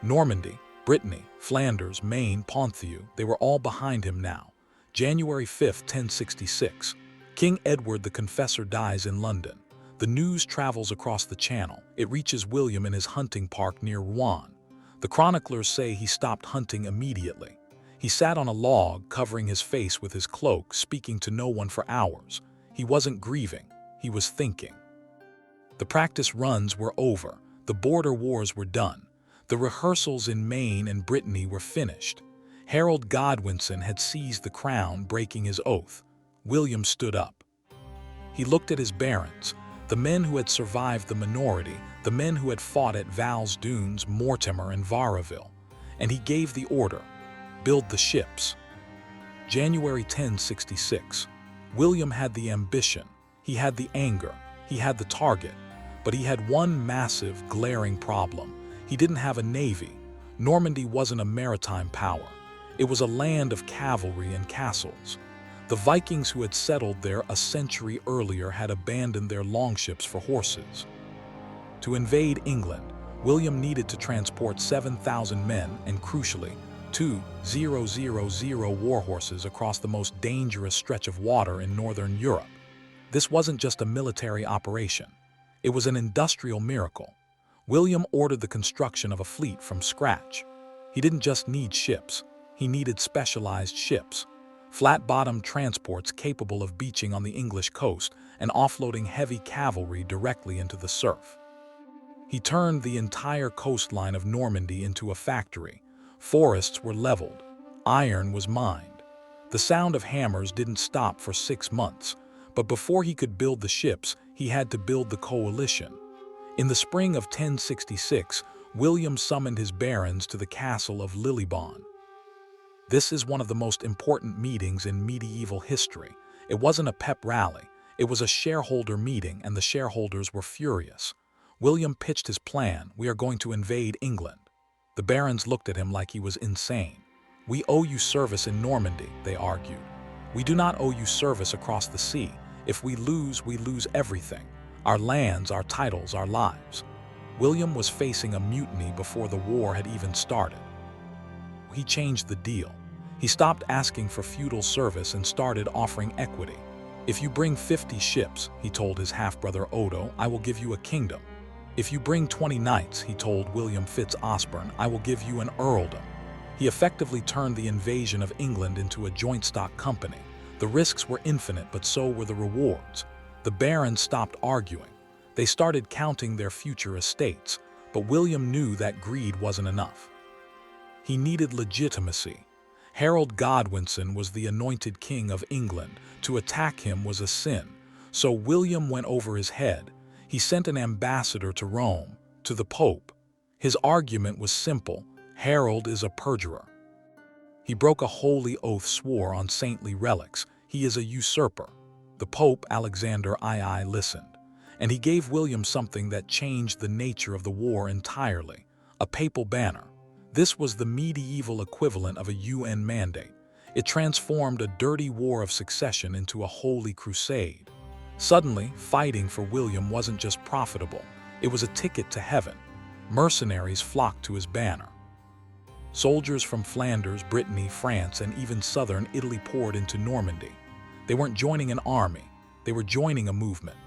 Normandy, Brittany, Flanders, Maine, Ponthieu, they were all behind him now. January 5, 1066. King Edward the Confessor dies in London. The news travels across the Channel. It reaches William in his hunting park near Rouen. The chroniclers say he stopped hunting immediately. He sat on a log, covering his face with his cloak, speaking to no one for hours. He wasn't grieving, he was thinking. The practice runs were over. The border wars were done. The rehearsals in Maine and Brittany were finished. Harold Godwinson had seized the crown, breaking his oath. William stood up. He looked at his barons, the men who had survived the minority, the men who had fought at Val-ès-Dunes, Mortemer, and Varaville, and he gave the order, build the ships. January 1066. William had the ambition, he had the anger, he had the target, but he had one massive, glaring problem. He didn't have a navy. Normandy wasn't a maritime power. It was a land of cavalry and castles. The Vikings who had settled there a century earlier had abandoned their longships for horses. To invade England, William needed to transport 7,000 men and, crucially, 2,000 war horses across the most dangerous stretch of water in northern Europe. This wasn't just a military operation. It was an industrial miracle. William ordered the construction of a fleet from scratch. He didn't just need ships, he needed specialized ships. Flat-bottomed transports capable of beaching on the English coast and offloading heavy cavalry directly into the surf. He turned the entire coastline of Normandy into a factory. Forests were leveled. Iron was mined. The sound of hammers didn't stop for 6 months, but before he could build the ships, he had to build the coalition. In the spring of 1066, William summoned his barons to the castle of Lillibon. This is one of the most important meetings in medieval history. It wasn't a pep rally. It was a shareholder meeting, and the shareholders were furious. William pitched his plan: we are going to invade England. The barons looked at him like he was insane. We owe you service in Normandy, they argued. We do not owe you service across the sea. If we lose everything. Our lands, our titles, our lives. William was facing a mutiny before the war had even started. He changed the deal. He stopped asking for feudal service and started offering equity. If you bring 50 ships, he told his half-brother Odo, I will give you a kingdom. If you bring 20 knights, he told William Fitz-Osbern, I will give you an earldom. He effectively turned the invasion of England into a joint stock company. The risks were infinite, but so were the rewards. The barons stopped arguing. They started counting their future estates, but William knew that greed wasn't enough. He needed legitimacy. Harold Godwinson was the anointed king of England. To attack him was a sin. So William went over his head. He sent an ambassador to Rome, to the Pope. His argument was simple: Harold is a perjurer. He broke a holy oath, swore on saintly relics. He is a usurper. The Pope, Alexander II, listened, and he gave William something that changed the nature of the war entirely: a papal banner. This was the medieval equivalent of a UN mandate. It transformed a dirty war of succession into a holy crusade. Suddenly, fighting for William wasn't just profitable, it was a ticket to heaven. Mercenaries flocked to his banner. Soldiers from Flanders, Brittany, France, and even southern Italy poured into Normandy. They weren't joining an army, they were joining a movement.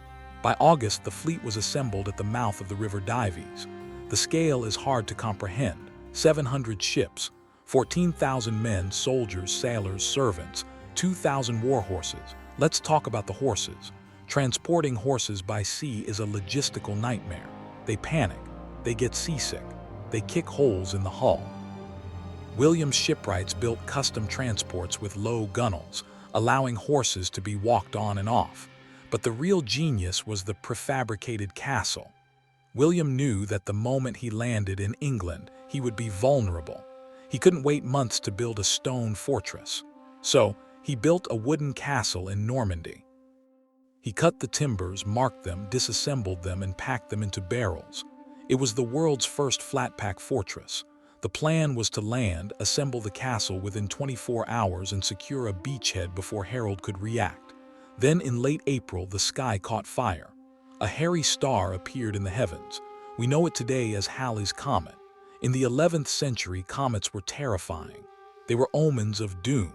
By August, the fleet was assembled at the mouth of the river Dives. The scale is hard to comprehend. 700 ships, 14,000 men, soldiers, sailors, servants, 2,000 war horses. Let's talk about the horses. Transporting horses by sea is a logistical nightmare. They panic, they get seasick, they kick holes in the hull. William's shipwrights built custom transports with low gunwales, allowing horses to be walked on and off. But the real genius was the prefabricated castle. William knew that the moment he landed in England, he would be vulnerable. He couldn't wait months to build a stone fortress. So, he built a wooden castle in Normandy. He cut the timbers, marked them, disassembled them, and packed them into barrels. It was the world's first flat-pack fortress. The plan was to land, assemble the castle within 24 hours, and secure a beachhead before Harold could react. Then, in late April, the sky caught fire. A hairy star appeared in the heavens. We know it today as Halley's Comet. In the 11th century, comets were terrifying. They were omens of doom.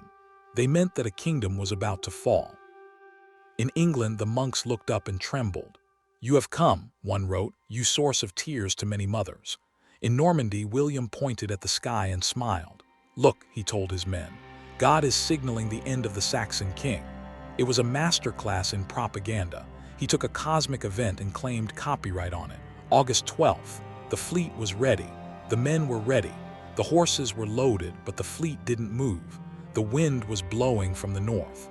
They meant that a kingdom was about to fall. In England, the monks looked up and trembled. "You have come," one wrote, "you source of tears to many mothers." In Normandy, William pointed at the sky and smiled. "Look," he told his men, "God is signaling the end of the Saxon king." It was a masterclass in propaganda. He took a cosmic event and claimed copyright on it. August 12th, the fleet was ready. The men were ready. The horses were loaded, but the fleet didn't move. The wind was blowing from the north.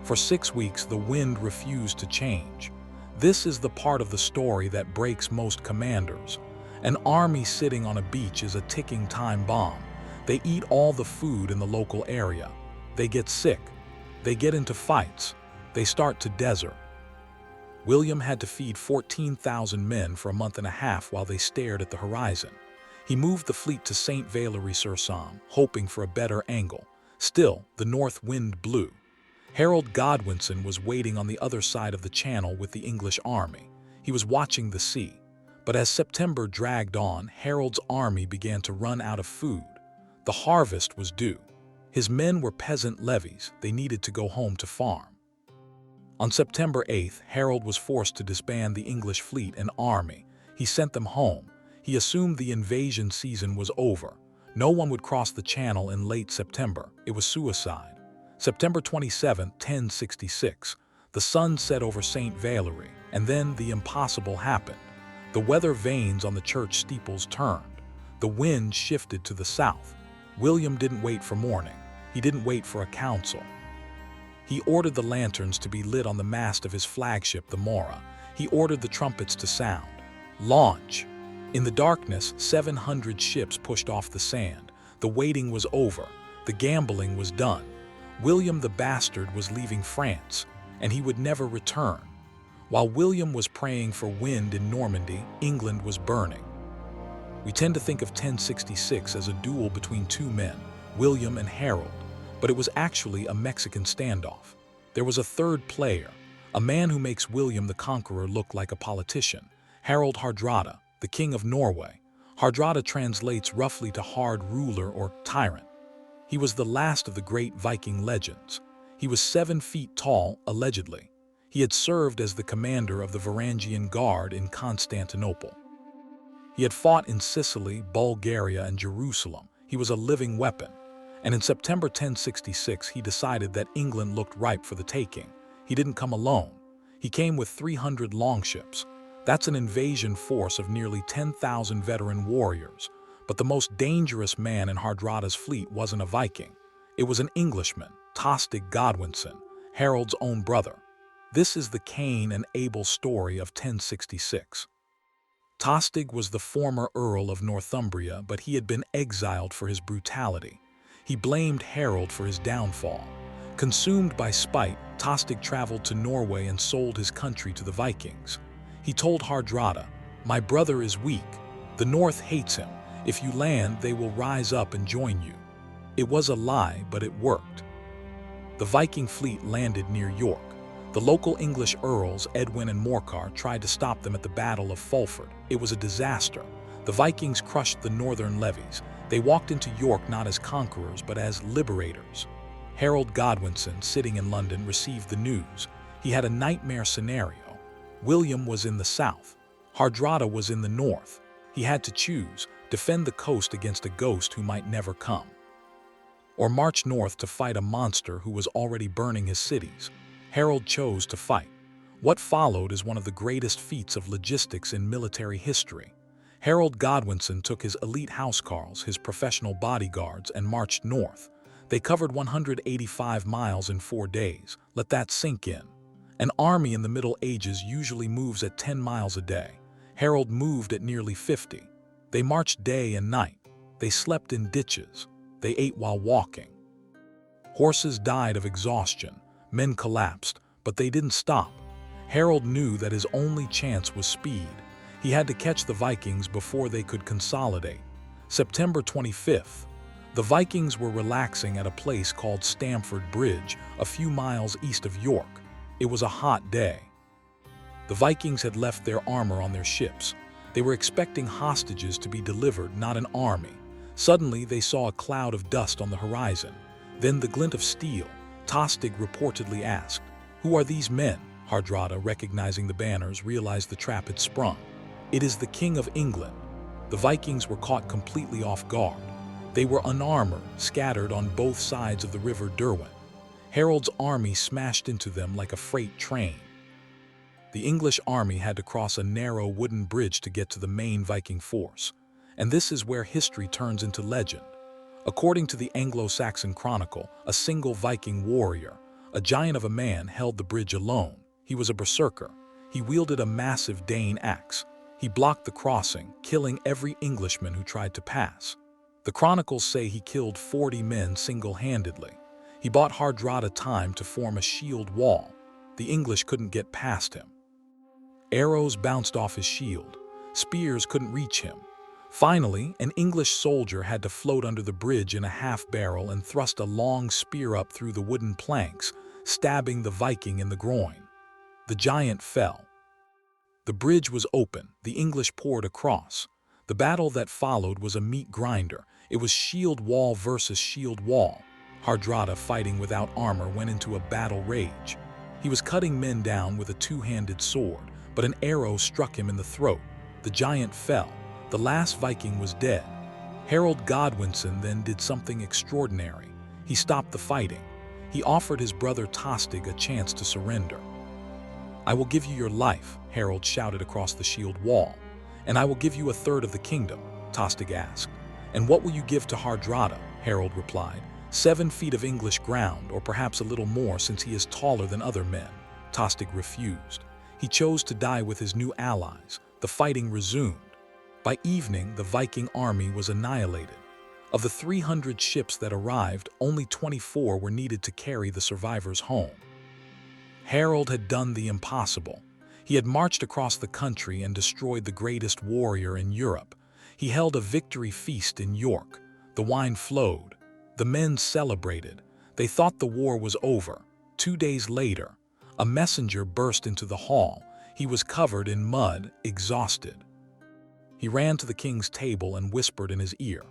For 6 weeks, the wind refused to change. This is the part of the story that breaks most commanders. An army sitting on a beach is a ticking time bomb. They eat all the food in the local area. They get sick. They get into fights. They start to desert. William had to feed 14,000 men for a month and a half while they stared at the horizon. He moved the fleet to St. Valery-sur-Somme, hoping for a better angle. Still, the north wind blew. Harold Godwinson was waiting on the other side of the channel with the English army. He was watching the sea. But as September dragged on, Harold's army began to run out of food. The harvest was due. His men were peasant levies. They needed to go home to farm. On September 8th, Harold was forced to disband the English fleet and army. He sent them home. He assumed the invasion season was over. No one would cross the channel in late September. It was suicide. September 27, 1066. The sun set over St. Valery, and then the impossible happened. The weather vanes on the church steeples turned. The wind shifted to the south. William didn't wait for morning. He didn't wait for a council. He ordered the lanterns to be lit on the mast of his flagship, the Mora. He ordered the trumpets to sound. Launch! In the darkness, 700 ships pushed off the sand. The waiting was over. The gambling was done. William the Bastard was leaving France, and he would never return. While William was praying for wind in Normandy, England was burning. We tend to think of 1066 as a duel between two men, William and Harold, but it was actually a Mexican standoff. There was a third player, a man who makes William the Conqueror look like a politician, Harald Hardrada, the King of Norway. Hardrada translates roughly to hard ruler or tyrant. He was the last of the great Viking legends. He was 7 feet tall, allegedly. He had served as the commander of the Varangian Guard in Constantinople. He had fought in Sicily, Bulgaria, and Jerusalem. He was a living weapon. And in September 1066, he decided that England looked ripe for the taking. He didn't come alone. He came with 300 longships. That's an invasion force of nearly 10,000 veteran warriors. But the most dangerous man in Hardrada's fleet wasn't a Viking. It was an Englishman, Tostig Godwinson, Harold's own brother. This is the Cain and Abel story of 1066. Tostig was the former Earl of Northumbria, but he had been exiled for his brutality. He blamed Harold for his downfall. Consumed by spite, Tostig traveled to Norway and sold his country to the Vikings. He told Hardrada, "My brother is weak. The North hates him. If you land, they will rise up and join you." It was a lie, but it worked. The Viking fleet landed near York. The local English earls, Edwin and Morcar, tried to stop them at the Battle of Fulford. It was a disaster. The Vikings crushed the northern levies. They walked into York not as conquerors, but as liberators. Harold Godwinson, sitting in London, received the news. He had a nightmare scenario. William was in the south. Hardrada was in the north. He had to choose: defend the coast against a ghost who might never come, or march north to fight a monster who was already burning his cities. Harold chose to fight. What followed is one of the greatest feats of logistics in military history. Harold Godwinson took his elite housecarls, his professional bodyguards, and marched north. They covered 185 miles in 4 days. Let that sink in. An army in the Middle Ages usually moves at 10 miles a day. Harold moved at nearly 50. They marched day and night. They slept in ditches. They ate while walking. Horses died of exhaustion. Men collapsed, but they didn't stop. Harold knew that his only chance was speed. He had to catch the Vikings before they could consolidate. September 25th. The Vikings were relaxing at a place called Stamford Bridge, a few miles east of York. It was a hot day. The Vikings had left their armor on their ships. They were expecting hostages to be delivered, not an army. Suddenly, they saw a cloud of dust on the horizon. Then the glint of steel. Tostig reportedly asked, "Who are these men?" Hardrada, recognizing the banners, realized the trap had sprung. "It is the King of England." The Vikings were caught completely off guard. They were unarmored, scattered on both sides of the river Derwent. Harold's army smashed into them like a freight train. The English army had to cross a narrow wooden bridge to get to the main Viking force. And this is where history turns into legend. According to the Anglo-Saxon Chronicle, a single Viking warrior, a giant of a man, held the bridge alone. He was a berserker. He wielded a massive Dane axe. He blocked the crossing, killing every Englishman who tried to pass. The chronicles say he killed 40 men single-handedly. He bought Hardrada time to form a shield wall. The English couldn't get past him. Arrows bounced off his shield. Spears couldn't reach him. Finally, an English soldier had to float under the bridge in a half-barrel and thrust a long spear up through the wooden planks, stabbing the Viking in the groin. The giant fell. The bridge was open. The English poured across. The battle that followed was a meat grinder. It was shield wall versus shield wall. Hardrada, fighting without armor, went into a battle rage. He was cutting men down with a two-handed sword, but an arrow struck him in the throat. The giant fell. The last Viking was dead. Harold Godwinson then did something extraordinary. He stopped the fighting. He offered his brother Tostig a chance to surrender. "I will give you your life," Harold shouted across the shield wall. "And I will give you a third of the kingdom," Tostig asked. "And what will you give to Hardrada?" Harold replied. 7 feet of English ground, or perhaps a little more since he is taller than other men." Tostig refused. He chose to die with his new allies. The fighting resumed. By evening, the Viking army was annihilated. Of the 300 ships that arrived, only 24 were needed to carry the survivors home. Harold had done the impossible. He had marched across the country and destroyed the greatest warrior in Europe. He held a victory feast in York. The wine flowed. The men celebrated. They thought the war was over. 2 days later, a messenger burst into the hall. He was covered in mud, exhausted. He ran to the king's table and whispered in his ear.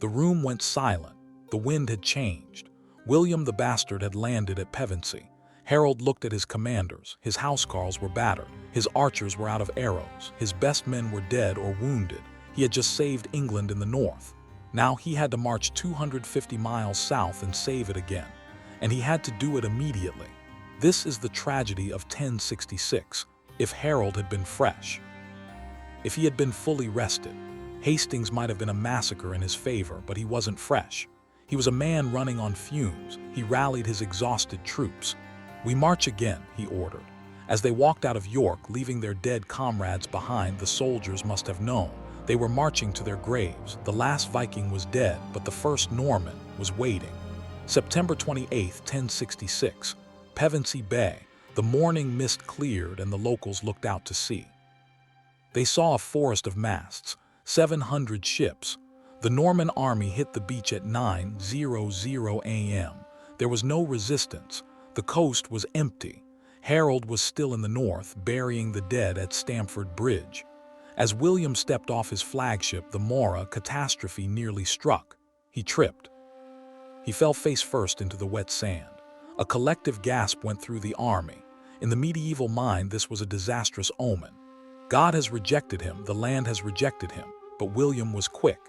The room went silent. The wind had changed. William the Bastard had landed at Pevensey. Harold looked at his commanders. His housecarls were battered. His archers were out of arrows. His best men were dead or wounded. He had just saved England in the north. Now he had to march 250 miles south and save it again. And he had to do it immediately. This is the tragedy of 1066. If Harold had been fresh, if he had been fully rested, Hastings might have been a massacre in his favor, but he wasn't fresh. He was a man running on fumes. He rallied his exhausted troops. "We march again," he ordered. As they walked out of York, leaving their dead comrades behind, the soldiers must have known. They were marching to their graves. The last Viking was dead, but the first Norman was waiting. September 28, 1066. Pevensey Bay. The morning mist cleared and the locals looked out to sea. They saw a forest of masts, 700 ships. The Norman army hit the beach at 9:00 a.m. There was no resistance. The coast was empty. Harold was still in the north, burying the dead at Stamford Bridge. As William stepped off his flagship, the Mora, catastrophe nearly struck. He tripped. He fell face first into the wet sand. A collective gasp went through the army. In the medieval mind, this was a disastrous omen. God has rejected him, the land has rejected him. But William was quick.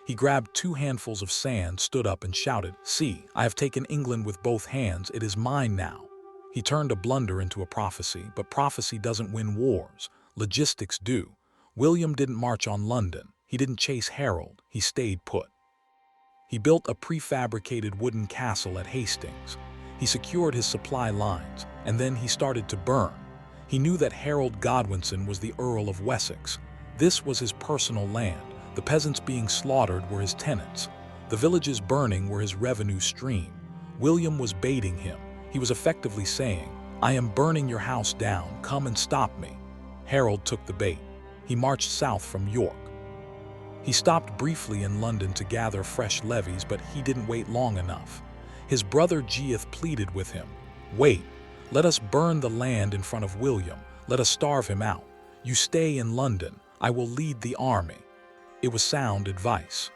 He grabbed 2 handfuls of sand, stood up and shouted, "See, I have taken England with both hands, it is mine now." He turned a blunder into a prophecy, but prophecy doesn't win wars. Logistics do. William didn't march on London. He didn't chase Harold. He stayed put. He built a prefabricated wooden castle at Hastings. He secured his supply lines, and then he started to burn. He knew that Harold Godwinson was the Earl of Wessex. This was his personal land. The peasants being slaughtered were his tenants. The villages burning were his revenue stream. William was baiting him. He was effectively saying, "I am burning your house down, come and stop me." Harold took the bait. He marched south from York. He stopped briefly in London to gather fresh levies, but he didn't wait long enough. His brother Geoff pleaded with him, "Wait, let us burn the land in front of William. Let us starve him out. You stay in London. I will lead the army." It was sound advice.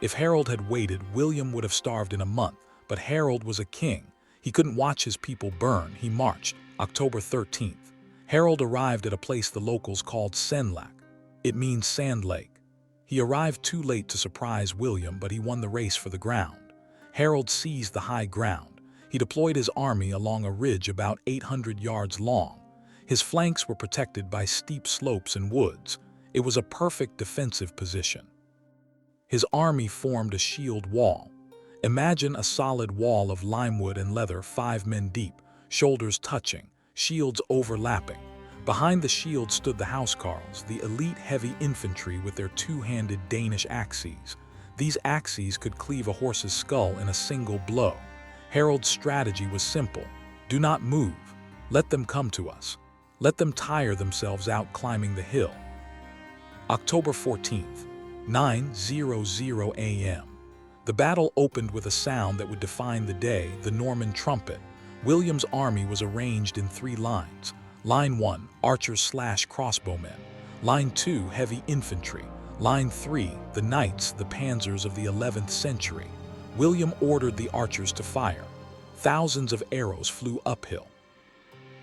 If Harold had waited, William would have starved in a month, but Harold was a king. He couldn't watch his people burn. He marched, October 13th. Harold arrived at a place the locals called Senlac. It means sand lake. He arrived too late to surprise William, but he won the race for the ground. Harold seized the high ground. He deployed his army along a ridge about 800 yards long. His flanks were protected by steep slopes and woods. It was a perfect defensive position. His army formed a shield wall. Imagine a solid wall of limewood and leather, 5 men deep, shoulders touching, shields overlapping. Behind the shield stood the housecarls, the elite heavy infantry with their 2-handed Danish axes. These axes could cleave a horse's skull in a single blow. Harold's strategy was simple. Do not move. Let them come to us. Let them tire themselves out climbing the hill. October 14th, 9:00 a.m. The battle opened with a sound that would define the day, the Norman trumpet. William's army was arranged in 3 lines. Line 1, archers/crossbowmen. Line 2, heavy infantry. Line 3, the knights, the panzers of the 11th century. William ordered the archers to fire. Thousands of arrows flew uphill.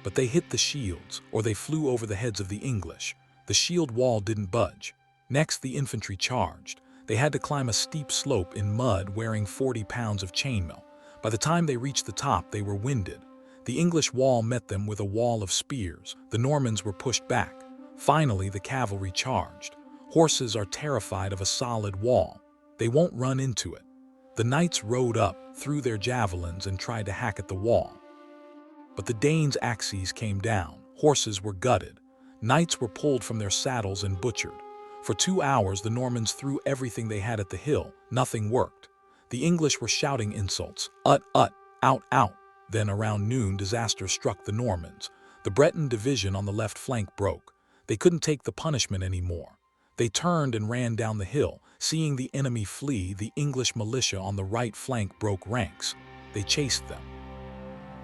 But they hit the shields, or they flew over the heads of the English. The shield wall didn't budge. Next, the infantry charged. They had to climb a steep slope in mud wearing 40 pounds of chainmail. By the time they reached the top, they were winded. The English wall met them with a wall of spears. The Normans were pushed back. Finally, the cavalry charged. Horses are terrified of a solid wall. They won't run into it. The knights rode up, threw their javelins, and tried to hack at the wall. But the Danes' axes came down. Horses were gutted. Knights were pulled from their saddles and butchered. For 2 hours, the Normans threw everything they had at the hill. Nothing worked. The English were shouting insults. Ut, out, out. Then around noon, disaster struck the Normans. The Breton division on the left flank broke. They couldn't take the punishment anymore. They turned and ran down the hill. Seeing the enemy flee, the English militia on the right flank broke ranks. They chased them.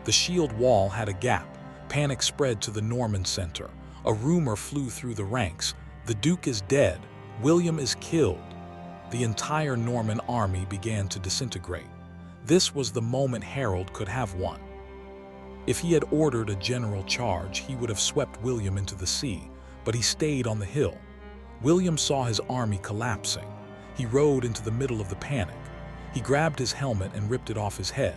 The shield wall had a gap. Panic spread to the Norman center. A rumor flew through the ranks. The Duke is dead. William is killed. The entire Norman army began to disintegrate. This was the moment Harold could have won. If he had ordered a general charge, he would have swept William into the sea, but he stayed on the hill. William saw his army collapsing. He rode into the middle of the panic. He grabbed his helmet and ripped it off his head.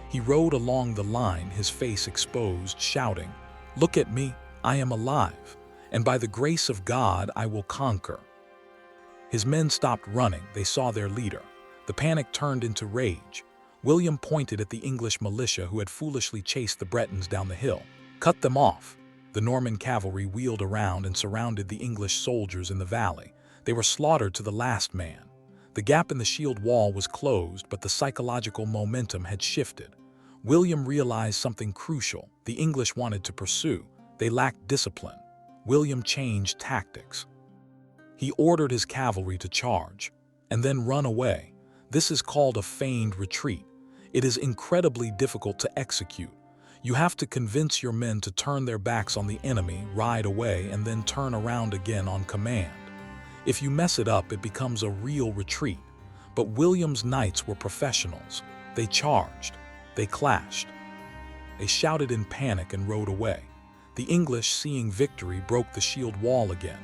He rode along the line, his face exposed, shouting, "Look at me, I am alive, and by the grace of God I will conquer." His men stopped running, they saw their leader. The panic turned into rage. William pointed at the English militia who had foolishly chased the Bretons down the hill. Cut them off! The Norman cavalry wheeled around and surrounded the English soldiers in the valley. They were slaughtered to the last man. The gap in the shield wall was closed, but the psychological momentum had shifted. William realized something crucial. The English wanted to pursue. They lacked discipline. William changed tactics. He ordered his cavalry to charge, and then run away. This is called a feigned retreat. It is incredibly difficult to execute. You have to convince your men to turn their backs on the enemy, ride away, and then turn around again on command. If you mess it up, it becomes a real retreat. But William's knights were professionals. They charged. They clashed. They shouted in panic and rode away. The English, seeing victory, broke the shield wall again.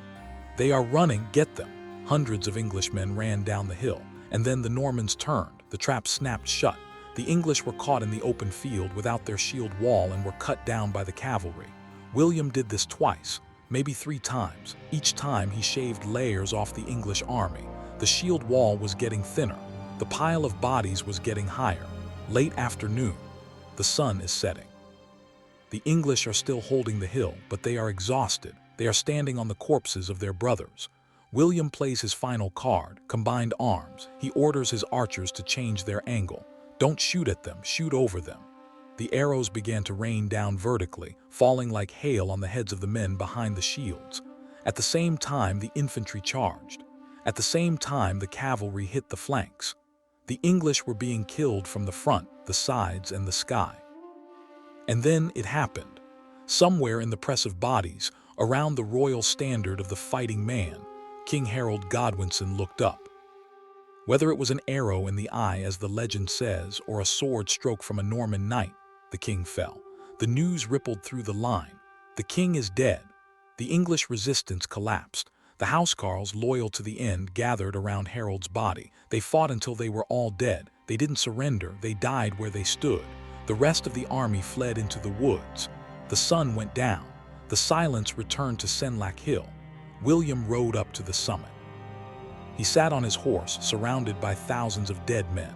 They are running, get them! Hundreds of Englishmen ran down the hill, and then the Normans turned. The trap snapped shut. The English were caught in the open field without their shield wall and were cut down by the cavalry. William did this twice, maybe 3 times. Each time he shaved layers off the English army. The shield wall was getting thinner. The pile of bodies was getting higher. Late afternoon. The sun is setting. The English are still holding the hill, but they are exhausted. They are standing on the corpses of their brothers. William plays his final card, combined arms. He orders his archers to change their angle. Don't shoot at them, shoot over them. The arrows began to rain down vertically, falling like hail on the heads of the men behind the shields. At the same time, the infantry charged. At the same time, the cavalry hit the flanks. The English were being killed from the front, the sides, and the sky. And then it happened. Somewhere in the press of bodies, around the royal standard of the fighting man, King Harold Godwinson looked up. Whether it was an arrow in the eye, as the legend says, or a sword stroke from a Norman knight, the king fell. The news rippled through the line. The king is dead. The English resistance collapsed. The housecarls, loyal to the end, gathered around Harold's body. They fought until they were all dead. They didn't surrender. They died where they stood. The rest of the army fled into the woods. The sun went down. The silence returned to Senlac Hill. William rode up to the summit. He sat on his horse, surrounded by thousands of dead men.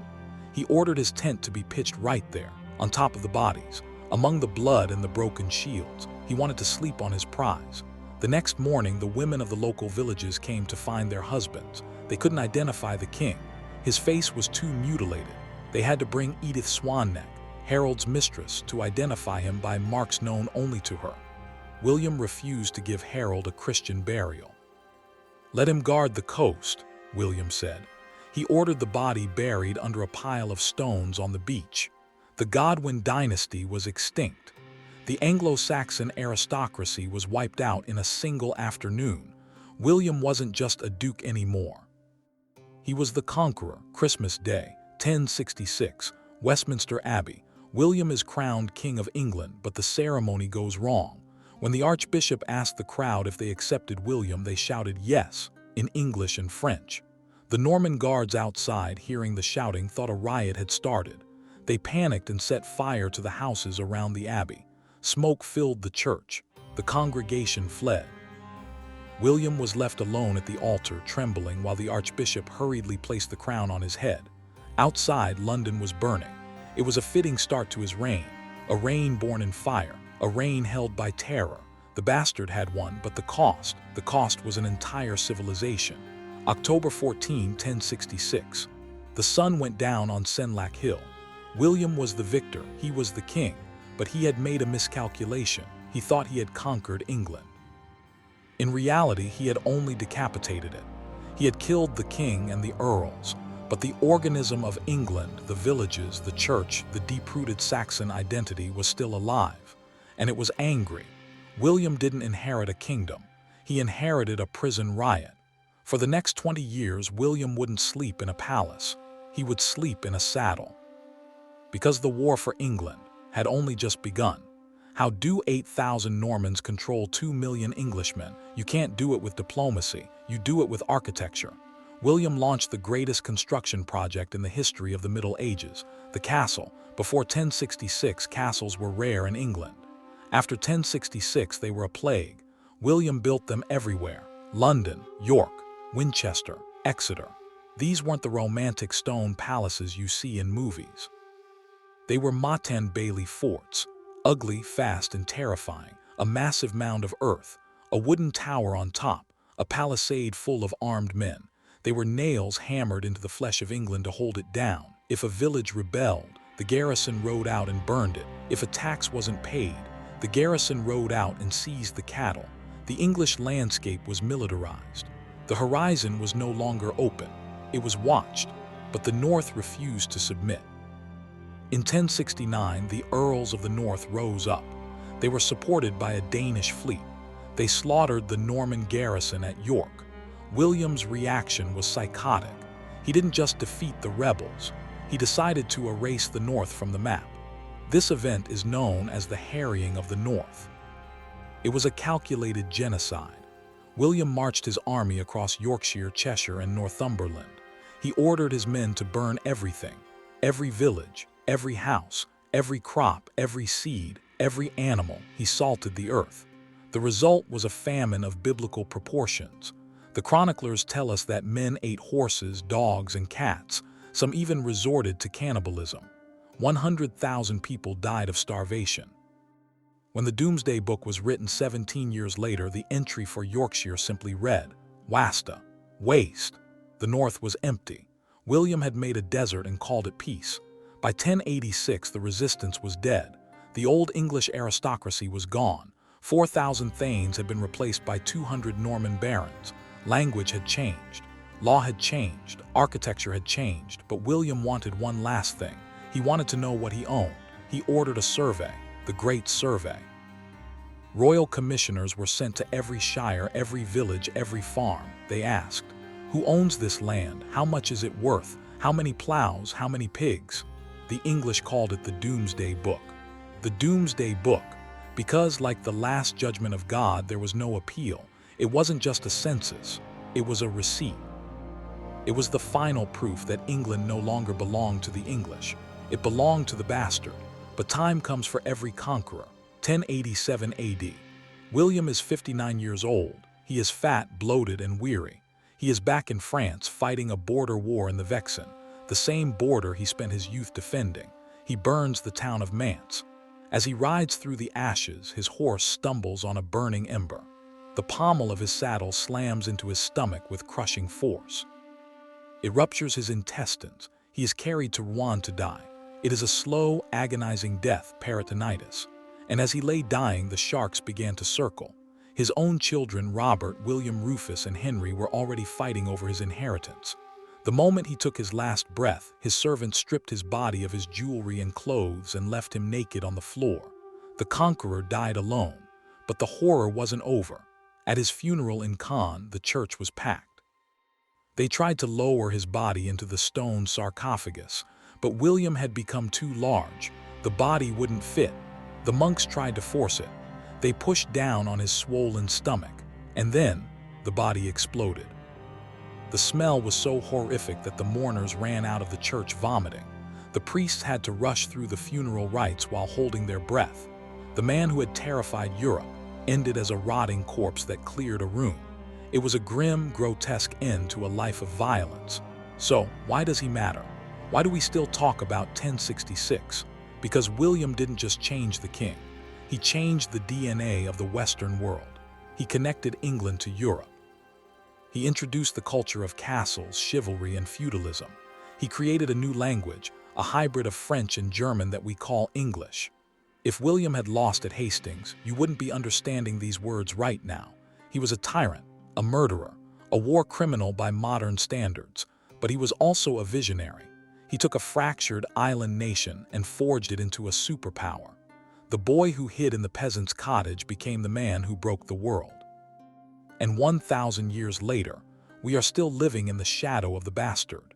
He ordered his tent to be pitched right there, on top of the bodies, among the blood and the broken shields. He wanted to sleep on his prize. The next morning, the women of the local villages came to find their husbands. They couldn't identify the king. His face was too mutilated. They had to bring Edith Swanneck, Harold's mistress, to identify him by marks known only to her. William refused to give Harold a Christian burial. "Let him guard the coast," William said. He ordered the body buried under a pile of stones on the beach. The Godwin dynasty was extinct. The Anglo-Saxon aristocracy was wiped out in a single afternoon. William wasn't just a duke anymore. He was the Conqueror. Christmas Day, 1066, Westminster Abbey. William is crowned King of England, but the ceremony goes wrong. When the Archbishop asked the crowd if they accepted William, they shouted yes, in English and French. The Norman guards outside, hearing the shouting, thought a riot had started. They panicked and set fire to the houses around the abbey. Smoke filled the church. The congregation fled. William was left alone at the altar, trembling, while the Archbishop hurriedly placed the crown on his head. Outside, London was burning. It was a fitting start to his reign, a reign born in fire, a reign held by terror. The bastard had won, but the cost was an entire civilization. October 14, 1066. The sun went down on Senlac Hill. William was the victor, he was the king, but he had made a miscalculation. He thought he had conquered England. In reality, he had only decapitated it. He had killed the king and the earls, but the organism of England, the villages, the church, the deep-rooted Saxon identity was still alive, and it was angry. William didn't inherit a kingdom. He inherited a prison riot. For the next 20 years, William wouldn't sleep in a palace. He would sleep in a saddle. Because the war for England had only just begun. How do 8,000 Normans control 2 million Englishmen? You can't do it with diplomacy. You do it with architecture. William launched the greatest construction project in the history of the Middle Ages, the castle. Before 1066, castles were rare in England. After 1066, they were a plague. William built them everywhere: London, York, Winchester, Exeter. These weren't the romantic stone palaces you see in movies. They were Bailey forts, ugly, fast, and terrifying, a massive mound of earth, a wooden tower on top, a palisade full of armed men. They were nails hammered into the flesh of England to hold it down. If a village rebelled, the garrison rode out and burned it. If a tax wasn't paid, the garrison rode out and seized the cattle. The English landscape was militarized. The horizon was no longer open. It was watched, but the North refused to submit. In 1069, the Earls of the North rose up. They were supported by a Danish fleet. They slaughtered the Norman garrison at York. William's reaction was psychotic. He didn't just defeat the rebels. He decided to erase the North from the map. This event is known as the Harrying of the North. It was a calculated genocide. William marched his army across Yorkshire, Cheshire, and Northumberland. He ordered his men to burn everything, every village, every house, every crop, every seed, every animal. He salted the earth. The result was a famine of biblical proportions. The chroniclers tell us that men ate horses, dogs, and cats. Some even resorted to cannibalism. 100,000 people died of starvation. When the Domesday Book was written 17 years later, the entry for Yorkshire simply read, Wasta, waste. The North was empty. William had made a desert and called it peace. By 1086, the resistance was dead. The old English aristocracy was gone. 4,000 thanes had been replaced by 200 Norman barons. Language had changed. Law had changed. Architecture had changed. But William wanted one last thing. He wanted to know what he owned. He ordered a survey, the Great Survey. Royal commissioners were sent to every shire, every village, every farm. They asked, who owns this land? How much is it worth? How many plows? How many pigs? The English called it the Domesday Book. The Domesday Book, because like the Last Judgment of God, there was no appeal. It wasn't just a census, it was a receipt. It was the final proof that England no longer belonged to the English. It belonged to the bastard. But time comes for every conqueror. 1087 AD. William is 59 years old. He is fat, bloated, and weary. He is back in France fighting a border war in the Vexin, the same border he spent his youth defending. He burns the town of Mantes. As he rides through the ashes, his horse stumbles on a burning ember. The pommel of his saddle slams into his stomach with crushing force. It ruptures his intestines. He is carried to Rouen to die. It is a slow, agonizing death, peritonitis. And as he lay dying, the sharks began to circle. His own children, Robert, William, Rufus, and Henry, were already fighting over his inheritance. The moment he took his last breath, his servants stripped his body of his jewelry and clothes and left him naked on the floor. The conqueror died alone, but the horror wasn't over. At his funeral in Caen, the church was packed. They tried to lower his body into the stone sarcophagus, but William had become too large. The body wouldn't fit. The monks tried to force it. They pushed down on his swollen stomach, and then the body exploded. The smell was so horrific that the mourners ran out of the church vomiting. The priests had to rush through the funeral rites while holding their breath. The man who had terrified Europe ended as a rotting corpse that cleared a room. It was a grim, grotesque end to a life of violence. So, why does he matter? Why do we still talk about 1066? Because William didn't just change the king. He changed the DNA of the Western world. He connected England to Europe. He introduced the culture of castles, chivalry, and feudalism. He created a new language, a hybrid of French and German that we call English. If William had lost at Hastings, you wouldn't be understanding these words right now. He was a tyrant, a murderer, a war criminal by modern standards, but he was also a visionary. He took a fractured island nation and forged it into a superpower. The boy who hid in the peasant's cottage became the man who broke the world. And 1,000 years later, we are still living in the shadow of the bastard.